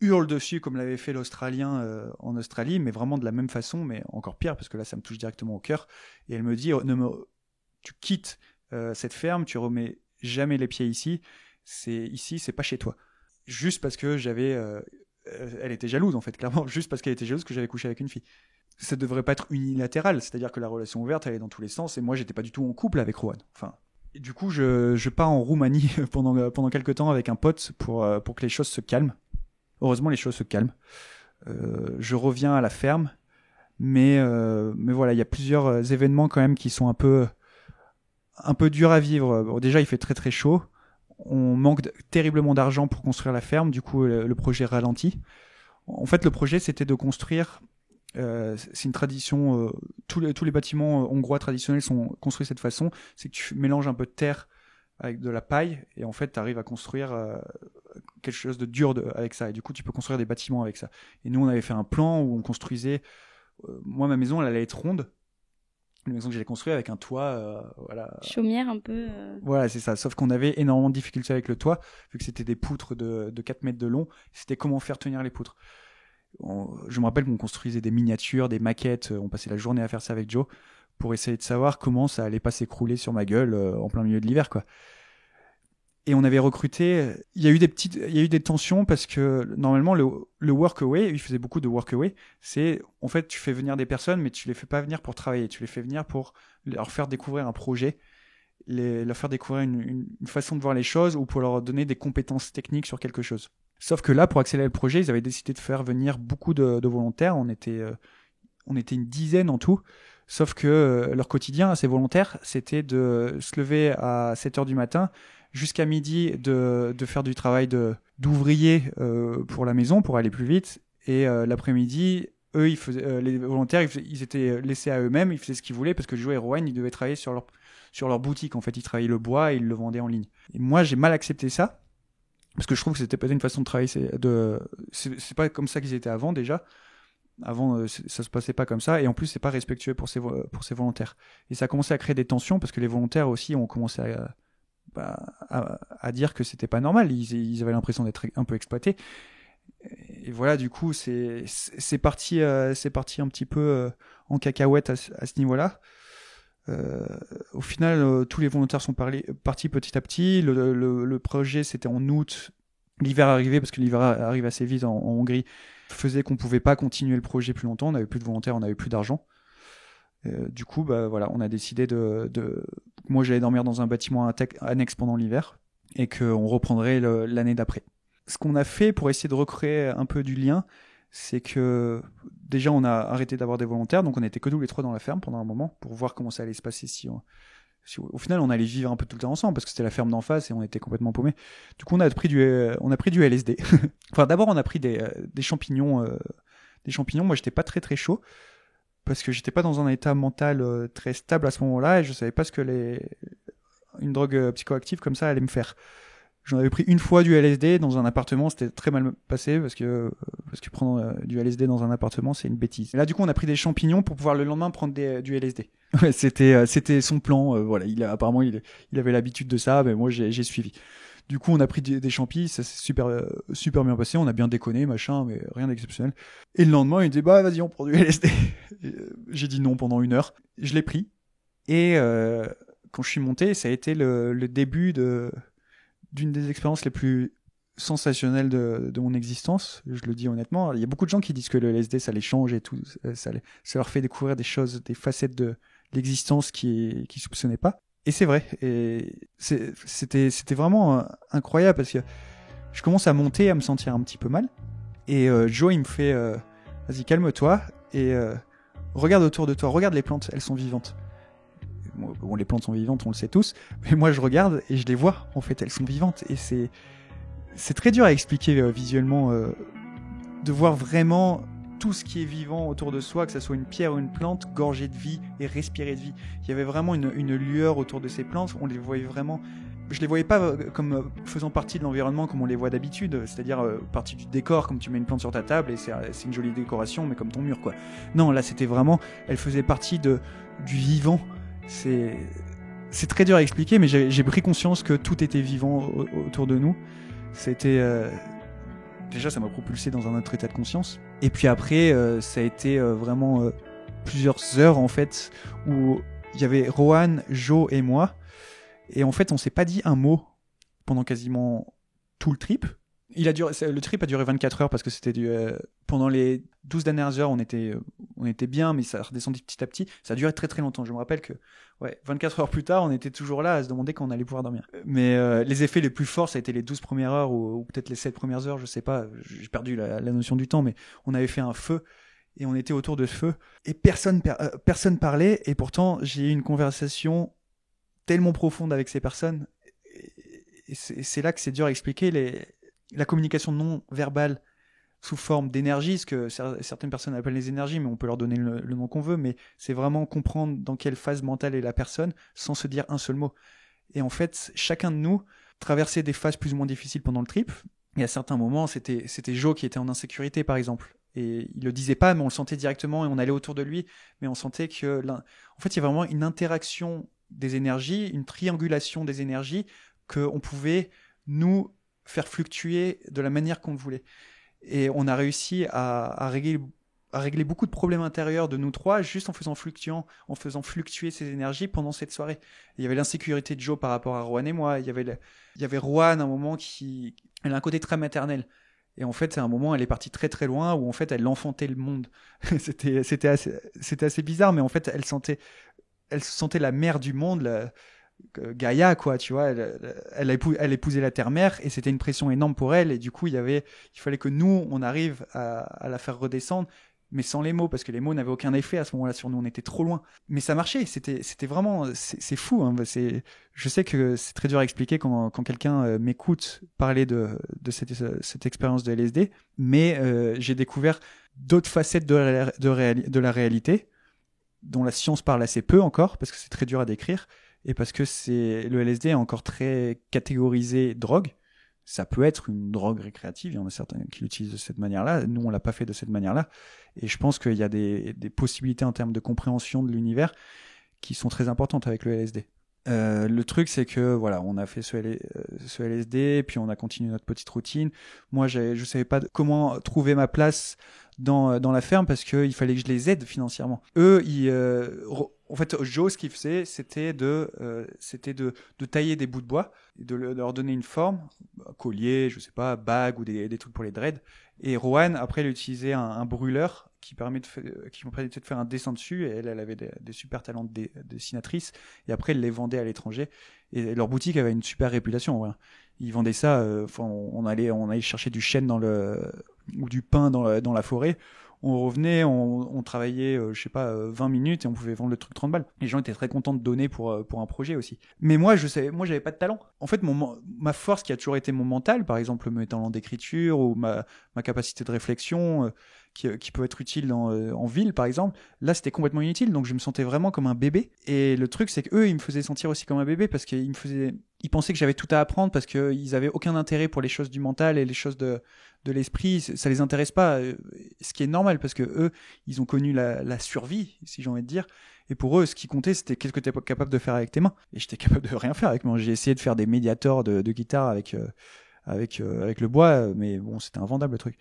[SPEAKER 8] hurle dessus comme l'avait fait l'Australien en Australie, mais vraiment de la même façon, mais encore pire, parce que là, ça me touche directement au cœur. Et elle me dit, tu quittes cette ferme, tu remets jamais les pieds ici, c'est pas chez toi. Juste parce que elle était jalouse, en fait, clairement, juste parce qu'elle était jalouse que j'avais couché avec une fille. Ça devrait pas être unilatéral, c'est-à-dire que la relation ouverte, elle est dans tous les sens, et moi, j'étais pas du tout en couple avec Rowan. Enfin, et du coup, je pars en Roumanie pendant quelques temps avec un pote pour que les choses se calment. Heureusement, les choses se calment. Je reviens à la ferme, mais voilà, il y a plusieurs événements quand même qui sont un peu durs à vivre. Bon, déjà, il fait très très chaud. On manque terriblement d'argent pour construire la ferme. Du coup, le projet ralentit. En fait, le projet, c'était de construire. C'est une tradition. Tous les bâtiments hongrois traditionnels sont construits de cette façon. C'est que tu mélanges un peu de terre avec de la paille, et en fait, tu arrives à construire quelque chose de dur avec ça. Et du coup, tu peux construire des bâtiments avec ça. Et nous, on avait fait un plan où on construisait... moi, ma maison, elle allait être ronde. Une maison que j'allais construire avec un toit, voilà.
[SPEAKER 7] Chaumière un peu.
[SPEAKER 8] Voilà, c'est ça. Sauf qu'on avait énormément de difficultés avec le toit, vu que c'était des poutres de 4 mètres de long. C'était comment faire tenir les poutres. Je me rappelle qu'on construisait des miniatures, des maquettes. On passait la journée à faire ça avec Joe pour essayer de savoir comment ça allait pas s'écrouler sur ma gueule en plein milieu de l'hiver, quoi. Et on avait recruté. Il y a eu des tensions parce que normalement le workaway, il faisait beaucoup de workaway. C'est en fait tu fais venir des personnes, mais tu les fais pas venir pour travailler. Tu les fais venir pour leur faire découvrir un projet, leur faire découvrir une façon de voir les choses ou pour leur donner des compétences techniques sur quelque chose. Sauf que là, pour accélérer le projet, ils avaient décidé de faire venir beaucoup de volontaires. On était une dizaine en tout. Sauf que leur quotidien, à ces volontaires, c'était de se lever à 7h du matin jusqu'à midi, de faire du travail d'ouvrier pour la maison, pour aller plus vite. Et l'après-midi, eux, les volontaires, ils étaient laissés à eux-mêmes, ils faisaient ce qu'ils voulaient, parce que Joe et Rowan, ils devaient travailler sur leur boutique. En fait, ils travaillaient le bois et ils le vendaient en ligne. Et moi, j'ai mal accepté ça, parce que je trouve que c'était pas une façon de travailler. C'est pas comme ça qu'ils étaient avant, déjà. Avant, ça se passait pas comme ça, et en plus, c'est pas respectueux pour ces volontaires. Et ça a commencé à créer des tensions, parce que les volontaires aussi ont commencé à dire que c'était pas normal. Ils avaient l'impression d'être un peu exploités. Et voilà, du coup, c'est parti un petit peu en cacahuète à ce niveau-là. Au final, tous les volontaires sont partis petit à petit. Le projet, c'était en août. L'hiver arrivait, parce que l'hiver arrive assez vite en Hongrie, faisait qu'on pouvait pas continuer le projet plus longtemps. On n'avait plus de volontaires, on n'avait plus d'argent. Du coup, voilà, on a décidé moi, j'allais dormir dans un bâtiment annexe pendant l'hiver et qu'on reprendrait l'année d'après. Ce qu'on a fait pour essayer de recréer un peu du lien, c'est que déjà, on a arrêté d'avoir des volontaires, donc on n'était que tous les trois dans la ferme pendant un moment pour voir comment ça allait se passer si au final, on allait vivre un peu tout le temps ensemble parce que c'était la ferme d'en face et on était complètement paumés. Du coup, on a pris du LSD. Enfin, d'abord, on a pris des champignons. Des champignons. Moi, j'étais pas très très chaud parce que j'étais pas dans un état mental très stable à ce moment-là et je savais pas ce que une drogue psychoactive comme ça allait me faire. J'en avais pris une fois du LSD dans un appartement, c'était très mal passé parce que prendre du LSD dans un appartement, c'est une bêtise. Et là, du coup, on a pris des champignons pour pouvoir le lendemain prendre du LSD. Ouais, c'était son plan. Voilà, apparemment, il avait l'habitude de ça, mais moi, j'ai suivi. Du coup, on a pris des champis, ça s'est super bien passé, on a bien déconné, machin, mais rien d'exceptionnel. Et le lendemain, il dit, bah, vas-y, on prend du LSD. J'ai dit non pendant 1 heure. Je l'ai pris. Et quand je suis monté, ça a été le début d'une des expériences les plus sensationnelles de mon existence, je le dis honnêtement. Il y a beaucoup de gens qui disent que le LSD, ça les change et tout, ça leur fait découvrir des choses, des facettes de l'existence qu'ils soupçonnaient pas. Et c'est vrai, et c'était vraiment incroyable parce que je commence à monter, à me sentir un petit peu mal. Et Joe, il me fait vas-y, calme-toi et regarde autour de toi, regarde les plantes, elles sont vivantes. Bon, les plantes sont vivantes, on le sait tous, mais moi je regarde et je les vois, en fait, elles sont vivantes. Et c'est très dur à expliquer visuellement, de voir vraiment tout ce qui est vivant autour de soi, que ce soit une pierre ou une plante, gorgée de vie et respirer de vie. Il y avait vraiment une lueur autour de ces plantes, on les voyait vraiment... Je les voyais pas comme faisant partie de l'environnement comme on les voit d'habitude, c'est-à-dire partie du décor, comme tu mets une plante sur ta table et c'est une jolie décoration, mais comme ton mur, quoi. Non, là c'était vraiment... Elle faisait partie du vivant. C'est très dur à expliquer, mais j'ai pris conscience que tout était vivant autour de nous. C'était déjà, ça m'a propulsé dans un autre état de conscience. Et puis après, ça a été vraiment plusieurs heures, en fait, où il y avait Rohan, Joe et moi. Et en fait, on s'est pas dit un mot pendant quasiment tout le trip. Le trip a duré 24 heures parce que c'était pendant les 12 dernières heures, on était bien, mais ça redescendit petit à petit. Ça a duré très très longtemps. Je me rappelle que 24 heures plus tard, on était toujours là à se demander quand on allait pouvoir dormir. Mais les effets les plus forts, ça a été les 12 premières heures ou peut-être les 7 premières heures, je sais pas. J'ai perdu la notion du temps, mais on avait fait un feu et on était autour de ce feu et personne parlait, et pourtant j'ai eu une conversation tellement profonde avec ces personnes. Et c'est là que c'est dur à expliquer la communication non verbale sous forme d'énergie, ce que certaines personnes appellent les énergies, mais on peut leur donner le nom qu'on veut, mais c'est vraiment comprendre dans quelle phase mentale est la personne sans se dire un seul mot. Et en fait, chacun de nous traversait des phases plus ou moins difficiles pendant le trip, et à certains moments, c'était Joe qui était en insécurité, par exemple. Et il le disait pas, mais on le sentait directement, et on allait autour de lui, mais on sentait que... En fait, il y a vraiment une interaction des énergies, une triangulation des énergies, qu'on pouvait, nous, faire fluctuer de la manière qu'on le voulait. Et on a réussi à régler beaucoup de problèmes intérieurs de nous trois juste en faisant fluctuer ces énergies pendant cette soirée. Et il y avait l'insécurité de Joe par rapport à Rohan et moi. Il y avait Rohan à un moment elle a un côté très maternel. Et en fait, à un moment, elle est partie très très loin où en fait, elle enfantait le monde. C'était assez bizarre, mais en fait, elle se sentait la mère du monde, Gaïa, quoi, tu vois, elle épousait la terre-mère et c'était une pression énorme pour elle, et du coup il fallait que nous on arrive à la faire redescendre, mais sans les mots, parce que les mots n'avaient aucun effet à ce moment-là sur nous, on était trop loin, mais ça marchait, c'était vraiment, c'est fou, hein, je sais que c'est très dur à expliquer quand quelqu'un m'écoute parler de cette expérience de LSD, mais j'ai découvert d'autres facettes de la réalité dont la science parle assez peu encore, parce que c'est très dur à décrire. Et parce que le LSD est encore très catégorisé drogue. Ça peut être une drogue récréative, il y en a certains qui l'utilisent de cette manière-là. Nous, on l'a pas fait de cette manière-là. Et je pense qu'il y a des possibilités en termes de compréhension de l'univers qui sont très importantes avec le LSD. Le truc, c'est que voilà, on a fait ce LSD, puis on a continué notre petite routine. Moi, je savais pas comment trouver ma place dans la ferme parce qu'il fallait que je les aide financièrement. Eux, en fait, Joe, ce qu'il faisait, c'était de tailler des bouts de bois et de leur donner une forme, un collier, je sais pas, bague ou des trucs pour les dreads. Et Rohan, après, il utilisait un brûleur qui permettait de faire un dessin dessus, et elle avait des super talents de dessinatrice, et après, elle les vendait à l'étranger. Et leur boutique avait une super réputation. Voilà. Ils vendaient ça, on allait chercher du chêne ou du pin dans la forêt. On revenait, on travaillait, 20 minutes et on pouvait vendre le truc 30 balles. Les gens étaient très contents de donner pour un projet aussi. Mais moi, j'avais pas de talent. En fait, ma force qui a toujours été mon mental, par exemple mes talents d'écriture ou ma capacité de réflexion, qui peut être utile en ville, par exemple, là, c'était complètement inutile. Donc, je me sentais vraiment comme un bébé. Et le truc, c'est qu'eux, ils me faisaient sentir aussi comme un bébé parce qu'ils pensaient que j'avais tout à apprendre parce qu'ils avaient aucun intérêt pour les choses du mental et les choses de l'esprit. Ça les intéresse pas, ce qui est normal parce que eux, ils ont connu la survie, si j'ai envie de dire. Et pour eux, ce qui comptait, c'était qu'est-ce que tu es capable de faire avec tes mains. Et j'étais capable de rien faire avec moi. J'ai essayé de faire des médiators de guitare avec le bois, mais bon, c'était invendable le truc.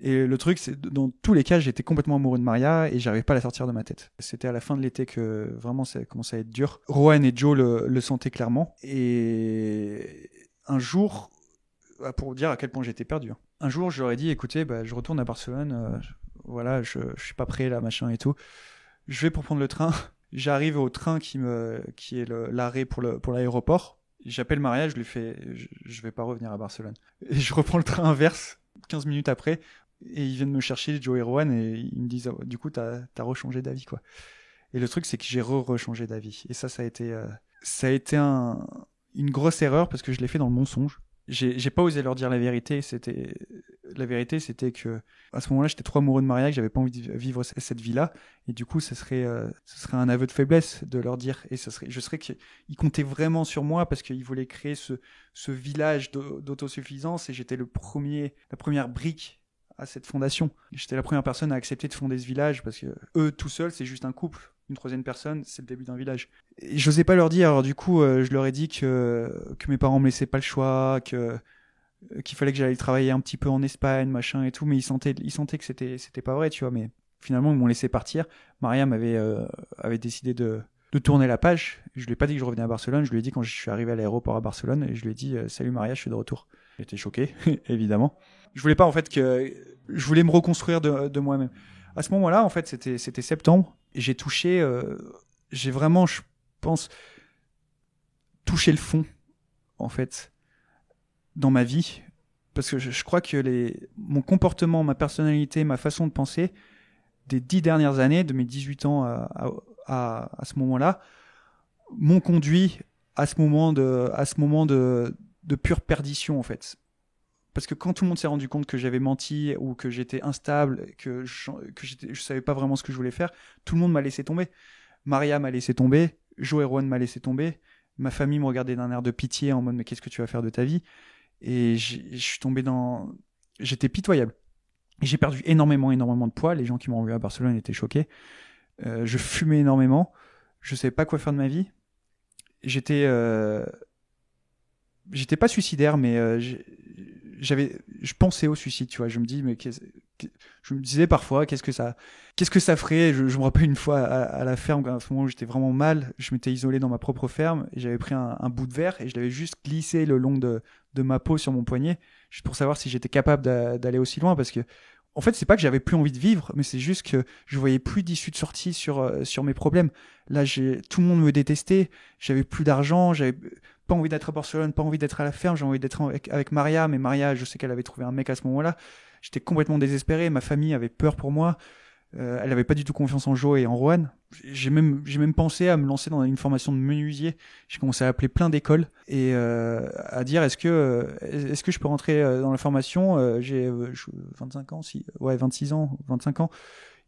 [SPEAKER 8] Et le truc, c'est dans tous les cas, j'étais complètement amoureux de Maria et j'arrivais pas à la sortir de ma tête. C'était à la fin de l'été que vraiment ça commençait à être dur. Rohan et Joe le sentaient clairement. Et un jour, pour dire à quel point j'étais perdu, un jour, je leur ai dit, écoutez, je retourne à Barcelone, voilà, je suis pas prêt là, machin et tout. Je vais pour prendre le train. J'arrive au train qui est l'arrêt pour l'aéroport. J'appelle Maria, je lui fais, je vais pas revenir à Barcelone. Et je reprends le train inverse, 15 minutes après. Et ils viennent me chercher, Joe et Rohan, et ils me disent, oh, du coup, t'as rechangé d'avis, quoi. Et le truc, c'est que j'ai rechangé d'avis. Et ça a été une grosse erreur parce que je l'ai fait dans le mensonge. J'ai pas osé leur dire la vérité. La vérité, c'était que à ce moment-là, j'étais trop amoureux de Maria que j'avais pas envie de vivre cette vie-là. Et du coup, ce serait un aveu de faiblesse de leur dire. Et je serais qu'ils comptaient vraiment sur moi parce qu'ils voulaient créer ce village d'autosuffisance. Et j'étais la première brique à cette fondation. J'étais la première personne à accepter de fonder ce village parce que eux, tout seuls, c'est juste un couple. Une troisième personne, c'est le début d'un village. Et j'osais pas leur dire, alors du coup, je leur ai dit que mes parents me laissaient pas le choix, que qu'il fallait que j'aille travailler un petit peu en Espagne, machin et tout, mais ils sentaient que c'était pas vrai, tu vois. Mais finalement, ils m'ont laissé partir. Maria avait décidé de tourner la page. Je lui ai pas dit que je revenais à Barcelone. Je lui ai dit quand je suis arrivé à l'aéroport à Barcelone, et je lui ai dit salut Maria, je suis de retour. J'étais choqué, évidemment. Je voulais pas en fait je voulais me reconstruire de moi-même. À ce moment-là, en fait, c'était septembre. Et j'ai vraiment, je pense, touché le fond, en fait, dans ma vie. Parce que je crois que mon comportement, ma personnalité, ma façon de penser, des 10 dernières années, de mes 18 ans à ce moment-là, m'ont conduit à ce moment de pure perdition, en fait. Parce que quand tout le monde s'est rendu compte que j'avais menti ou que j'étais instable, que je savais pas vraiment ce que je voulais faire, tout le monde m'a laissé tomber. Maria m'a laissé tomber, Jo et Rowan m'a laissé tomber, ma famille me regardait d'un air de pitié en mode mais qu'est-ce que tu vas faire de ta vie? Et je suis tombé j'étais pitoyable. Et j'ai perdu énormément de poids. Les gens qui m'ont vu à Barcelone étaient choqués. Je fumais énormément. Je savais pas quoi faire de ma vie. J'étais pas suicidaire, mais je pensais au suicide, tu vois. Je me disais parfois qu'est-ce que ça ferait. Je me rappelle une fois à la ferme, à ce moment où j'étais vraiment mal, je m'étais isolé dans ma propre ferme et j'avais pris un bout de verre et je l'avais juste glissé le long de ma peau sur mon poignet, juste pour savoir si j'étais capable d'aller aussi loin, parce que en fait, c'est pas que j'avais plus envie de vivre, mais c'est juste que je voyais plus d'issue de sortie sur mes problèmes. Là, tout le monde me détestait, j'avais plus d'argent, j'avais pas envie d'être à Barcelone, pas envie d'être à la ferme, j'ai envie d'être avec Maria, mais Maria, je sais qu'elle avait trouvé un mec à ce moment-là. J'étais complètement désespéré, ma famille avait peur pour moi. Elle avait pas du tout confiance en Jo et en Rowan. J'ai même pensé à me lancer dans une formation de menuisier. J'ai commencé à appeler plein d'écoles et à dire est-ce que je peux rentrer dans la formation. J'ai 25 ans, 26 ans, 25 ans.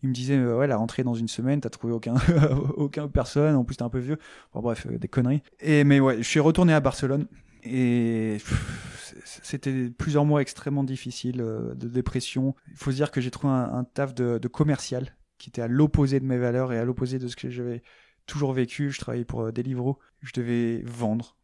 [SPEAKER 8] Ils me disaient ouais, la rentrée dans une semaine, t'as trouvé aucun personne, en plus t'es un peu vieux. Bon, bref, des conneries. Mais ouais, je suis retourné à Barcelone et c'était plusieurs mois extrêmement difficiles de dépression. Il faut se dire que j'ai trouvé un taf de commercial qui était à l'opposé de mes valeurs et à l'opposé de ce que j'avais toujours vécu. Je travaillais pour Deliveroo. Je devais vendre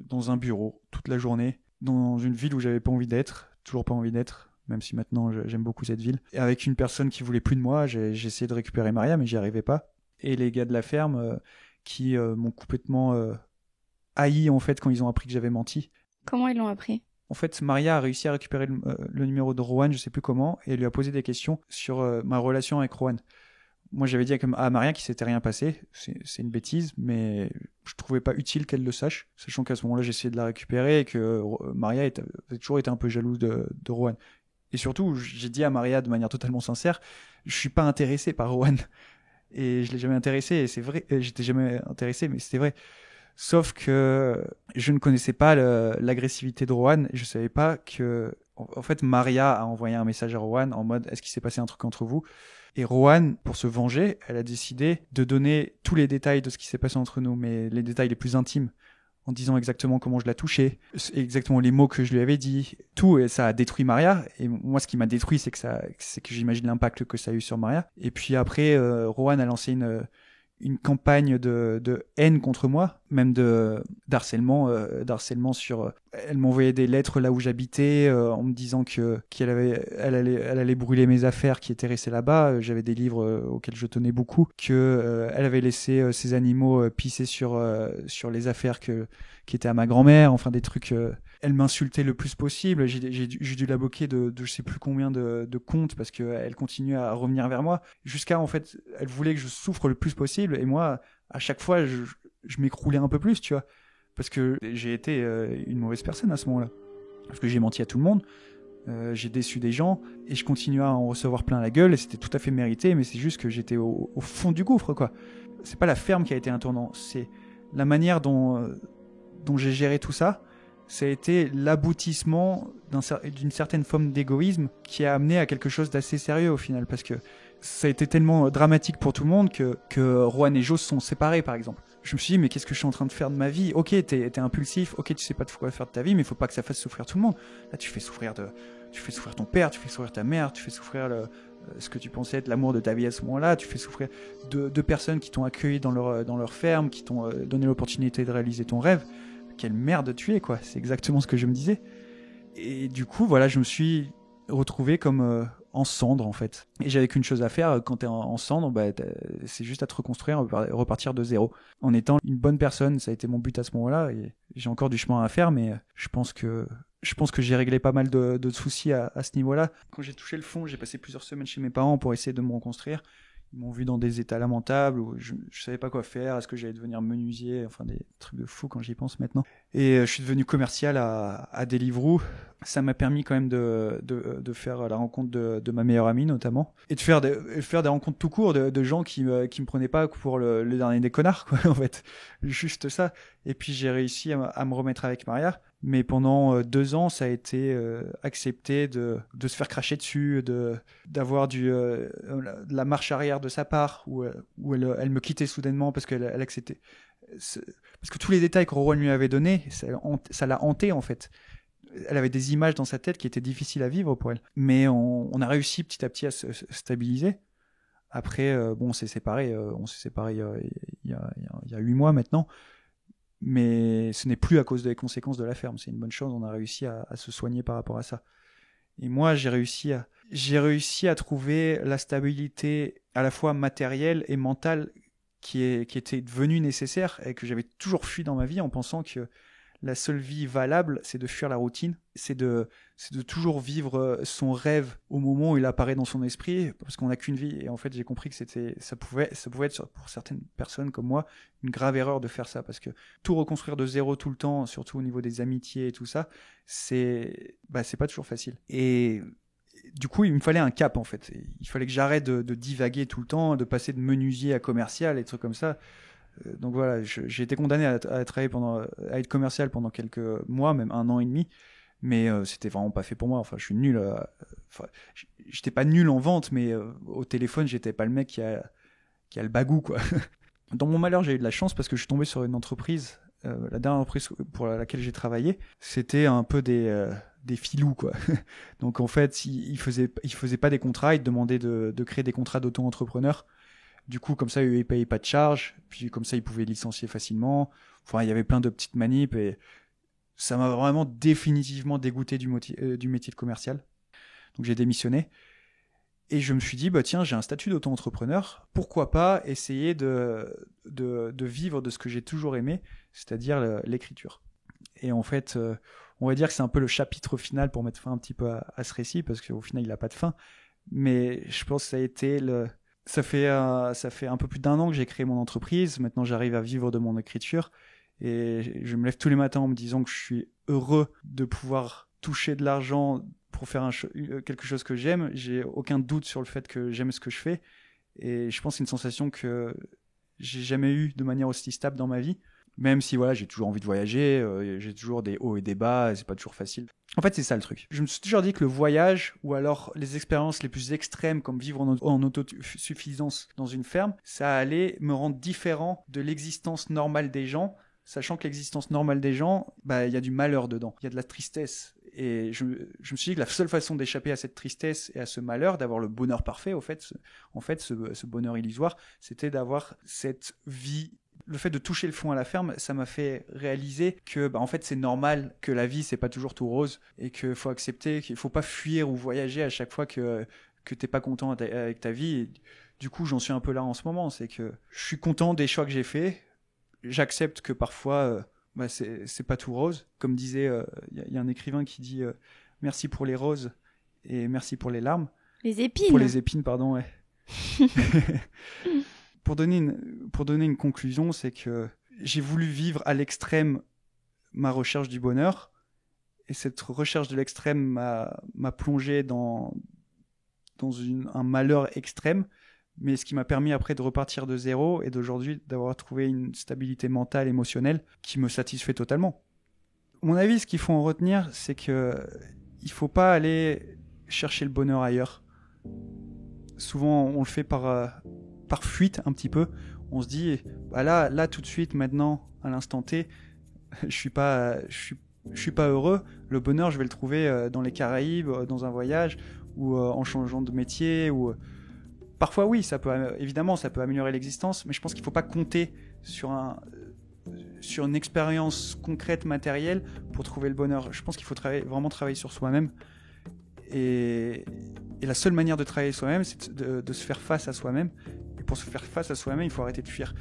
[SPEAKER 8] dans un bureau toute la journée, dans une ville où j'avais pas envie d'être, toujours pas envie d'être, même si maintenant j'aime beaucoup cette ville. Et avec une personne qui voulait plus de moi, j'ai essayé de récupérer Maria, mais j'y arrivais pas. Et les gars de la ferme qui m'ont complètement haï en fait quand ils ont appris que j'avais menti.
[SPEAKER 7] Comment ils l'ont appris?
[SPEAKER 8] En fait, Maria a réussi à récupérer le numéro de Rowan, je sais plus comment, et lui a posé des questions sur ma relation avec Rowan. Moi, j'avais dit à Maria qu'il s'était rien passé. C'est une bêtise, mais je trouvais pas utile qu'elle le sache, sachant qu'à ce moment-là, j'essayais de la récupérer et que Maria avait toujours été un peu jalouse de Rowan. Et surtout, j'ai dit à Maria de manière totalement sincère, je suis pas intéressé par Rowan. Et je l'ai jamais intéressé, et c'est vrai, j'étais jamais intéressé, mais c'était vrai. Sauf que je ne connaissais pas l'agressivité de Rowan, et je savais pas que, en fait, Maria a envoyé un message à Rowan en mode, est-ce qu'il s'est passé un truc entre vous? Et Rowan, pour se venger, elle a décidé de donner tous les détails de ce qui s'est passé entre nous, mais les détails les plus intimes, en disant exactement comment je la touchais, exactement les mots que je lui avais dit, tout, et ça a détruit Maria. Et moi, ce qui m'a détruit, c'est que j'imagine l'impact que ça a eu sur Maria. Et puis après, Rowan a lancé une campagne de haine contre moi, même d'harcèlement sur. Elle m'envoyait des lettres là où j'habitais en me disant qu'elle allait brûler mes affaires qui étaient restées là-bas. J'avais des livres auxquels je tenais beaucoup. Elle avait laissé ses animaux pisser sur les affaires qui étaient à ma grand-mère. Enfin des trucs. Elle m'insultait le plus possible. J'ai dû la bloquer de je sais plus combien de comptes parce qu'elle continuait à revenir vers moi. Jusqu'à, en fait, elle voulait que je souffre le plus possible. Et moi, à chaque fois, je m'écroulais un peu plus, tu vois. Parce que j'ai été une mauvaise personne à ce moment-là. Parce que j'ai menti à tout le monde. J'ai déçu des gens. Et je continuais à en recevoir plein la gueule. Et c'était tout à fait mérité. Mais c'est juste que j'étais au fond du gouffre, quoi. C'est pas la ferme qui a été un tournant. C'est la manière dont j'ai géré tout ça. Ça a été l'aboutissement d'une certaine forme d'égoïsme qui a amené à quelque chose d'assez sérieux au final, parce que ça a été tellement dramatique pour tout le monde que Rowan et Jo se sont séparés, par exemple. Je me suis dit, mais qu'est-ce que je suis en train de faire de ma vie? Ok, t'es impulsif, ok, tu sais pas quoi faire de ta vie, mais il faut pas que ça fasse souffrir tout le monde. Là, tu fais souffrir ton père, tu fais souffrir ta mère, tu fais souffrir ce que tu pensais être l'amour de ta vie à ce moment-là, tu fais souffrir deux personnes qui t'ont accueilli dans leur ferme, qui t'ont donné l'opportunité de réaliser ton rêve. Quelle merde tu es, quoi. C'est exactement ce que je me disais. Et du coup, voilà, je me suis retrouvé comme en cendre en fait. Et j'avais qu'une chose à faire quand t'es en cendre, c'est juste à te reconstruire, repartir de zéro. En étant une bonne personne, ça a été mon but à ce moment-là. Et j'ai encore du chemin à faire, mais je pense que j'ai réglé pas mal de soucis à ce niveau-là. Quand j'ai touché le fond, j'ai passé plusieurs semaines chez mes parents pour essayer de me reconstruire. Ils m'ont vu dans des états lamentables où je savais pas quoi faire. Est-ce que j'allais devenir menuisier? Enfin, des trucs de fou quand j'y pense maintenant. Et je suis devenu commercial à Deliveroo. Ça m'a permis quand même de faire la rencontre de ma meilleure amie notamment. Et de faire des rencontres tout court de gens qui me prenaient pas pour le dernier des connards, quoi, en fait. Juste ça. Et puis j'ai réussi à me remettre avec Maria. Mais pendant 2 ans, ça a été accepté de se faire cracher dessus, d'avoir de la marche arrière de sa part, où elle me quittait soudainement parce qu'elle acceptait. Parce que tous les détails que Rowan lui avait donnés, ça l'a hantée en fait. Elle avait des images dans sa tête qui étaient difficiles à vivre pour elle. Mais on a réussi petit à petit à se stabiliser. Après, on s'est séparés. On s'est séparés il y a 8 mois maintenant. Mais ce n'est plus à cause des conséquences de la ferme. C'est une bonne chose. On a réussi à se soigner par rapport à ça. Et moi, j'ai réussi à trouver la stabilité à la fois matérielle et mentale qui était devenue nécessaire et que j'avais toujours fui dans ma vie en pensant que la seule vie valable, c'est de fuir la routine, c'est de toujours vivre son rêve au moment où il apparaît dans son esprit, parce qu'on n'a qu'une vie. Et en fait, j'ai compris que ça pouvait être pour certaines personnes comme moi une grave erreur de faire ça, parce que tout reconstruire de zéro tout le temps, surtout au niveau des amitiés et tout ça, c'est pas toujours facile. Et du coup, il me fallait un cap en fait. Il fallait que j'arrête de divaguer tout le temps, de passer de menuisier à commercial et trucs comme ça. Donc voilà, j'ai été condamné à travailler à être commercial pendant quelques mois, même 1 an et demi, mais c'était vraiment pas fait pour moi. Enfin, je suis nul. J'étais pas nul en vente, mais au téléphone, j'étais pas le mec qui a le bagou, quoi. Dans mon malheur, j'ai eu de la chance parce que je suis tombé sur une entreprise, la dernière entreprise pour laquelle j'ai travaillé, c'était un peu des filous, quoi. Donc en fait, ils faisaient pas des contrats, ils demandaient de créer des contrats d'auto-entrepreneurs. Du coup, comme ça, ils ne payaient pas de charges. Puis comme ça, ils pouvaient licencier facilement. Enfin, il y avait plein de petites manips. Et ça m'a vraiment définitivement dégoûté du métier de commercial. Donc j'ai démissionné. Et je me suis dit, tiens, j'ai un statut d'auto-entrepreneur. Pourquoi pas essayer de vivre de ce que j'ai toujours aimé, c'est-à-dire l'écriture. Et en fait, on va dire que c'est un peu le chapitre final pour mettre fin un petit peu à ce récit, parce qu'au final, il n'a pas de fin. Mais je pense que ça a été Ça fait un peu plus d'1 an que j'ai créé mon entreprise. Maintenant, j'arrive à vivre de mon écriture. Et je me lève tous les matins en me disant que je suis heureux de pouvoir toucher de l'argent pour faire quelque chose que j'aime. J'ai aucun doute sur le fait que j'aime ce que je fais. Et je pense que c'est une sensation que j'ai jamais eue de manière aussi stable dans ma vie. Même si voilà, j'ai toujours envie de voyager, j'ai toujours des hauts et des bas, et c'est pas toujours facile. En fait, c'est ça le truc. Je me suis toujours dit que le voyage, ou alors les expériences les plus extrêmes, comme vivre en autosuffisance dans une ferme, ça allait me rendre différent de l'existence normale des gens, sachant que l'existence normale des gens, il y a du malheur dedans, il y a de la tristesse. Et je me suis dit que la seule façon d'échapper à cette tristesse et à ce malheur, d'avoir le bonheur parfait, ce bonheur illusoire, c'était d'avoir cette vie. Le fait de toucher le fond à la ferme, ça m'a fait réaliser que en fait c'est normal que la vie c'est pas toujours tout rose et qu'il faut accepter, qu'il faut pas fuir ou voyager à chaque fois que t'es pas content avec ta vie. Et du coup, j'en suis un peu là en ce moment, c'est que je suis content des choix que j'ai faits. J'accepte que parfois c'est pas tout rose. Comme disait y a un écrivain qui dit merci pour les roses et merci pour les larmes.
[SPEAKER 7] Les épines.
[SPEAKER 8] Pour les épines, pardon, ouais. Pour donner une conclusion, c'est que j'ai voulu vivre à l'extrême ma recherche du bonheur, et cette recherche de l'extrême m'a plongé dans un malheur extrême, mais ce qui m'a permis après de repartir de zéro et d'aujourd'hui d'avoir trouvé une stabilité mentale, émotionnelle qui me satisfait totalement. À mon avis, ce qu'il faut en retenir, c'est que il faut pas aller chercher le bonheur ailleurs. Souvent, on le fait par fuite un petit peu. On se dit là tout de suite, maintenant, à l'instant T, je suis pas heureux. Le bonheur, je vais le trouver dans les Caraïbes, dans un voyage, ou en changeant de métier, ou parfois oui, ça peut améliorer l'existence, mais je pense qu'il faut pas compter sur sur une expérience concrète, matérielle, pour trouver le bonheur. Je pense qu'il faut vraiment travailler sur soi-même. Et la seule manière de travailler soi-même, c'est de se faire face à soi-même. Et pour se faire face à soi-même, il faut arrêter de fuir.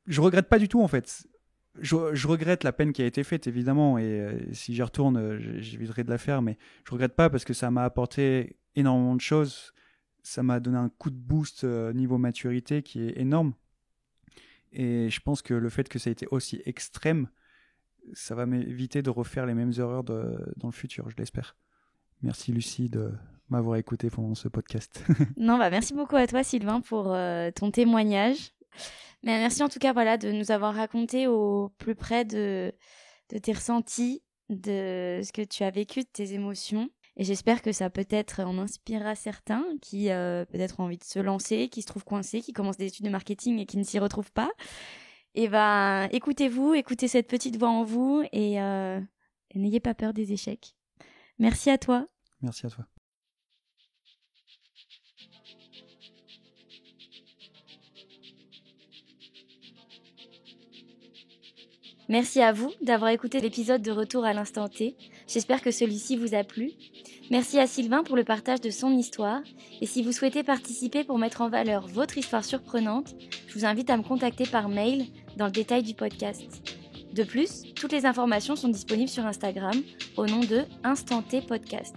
[SPEAKER 8] Je regrette pas du tout, en fait. Je regrette la peine qui a été faite, évidemment, et si j'y retourne, j'éviterai de la faire, mais je regrette pas parce que ça m'a apporté énormément de choses. Ça m'a donné un coup de boost niveau maturité qui est énorme. Et je pense que le fait que ça ait été aussi extrême, ça va m'éviter de refaire les mêmes erreurs dans le futur, je l'espère. Merci Lucie de m'avoir écouté pendant ce podcast.
[SPEAKER 7] Non, merci beaucoup à toi Sylvain pour ton témoignage. Mais merci en tout cas de nous avoir raconté au plus près de tes ressentis, de ce que tu as vécu, de tes émotions. Et j'espère que ça peut-être en inspirera certains qui peut-être ont envie de se lancer, qui se trouvent coincés, qui commencent des études de marketing et qui ne s'y retrouvent pas. Et écoutez-vous, écoutez cette petite voix en vous et n'ayez pas peur des échecs. Merci à toi.
[SPEAKER 8] Merci à toi.
[SPEAKER 7] Merci à vous d'avoir écouté l'épisode de Retour à l'instant T. J'espère que celui-ci vous a plu. Merci à Sylvain pour le partage de son histoire. Et si vous souhaitez participer pour mettre en valeur votre histoire surprenante, je vous invite à me contacter par mail dans le détail du podcast. De plus, toutes les informations sont disponibles sur Instagram au nom de Instant T Podcast.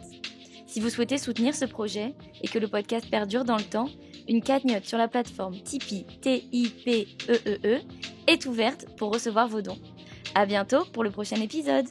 [SPEAKER 7] Si vous souhaitez soutenir ce projet et que le podcast perdure dans le temps, une cagnotte sur la plateforme Tipeee, T-I-P-E-E-E, est ouverte pour recevoir vos dons. À bientôt pour le prochain épisode.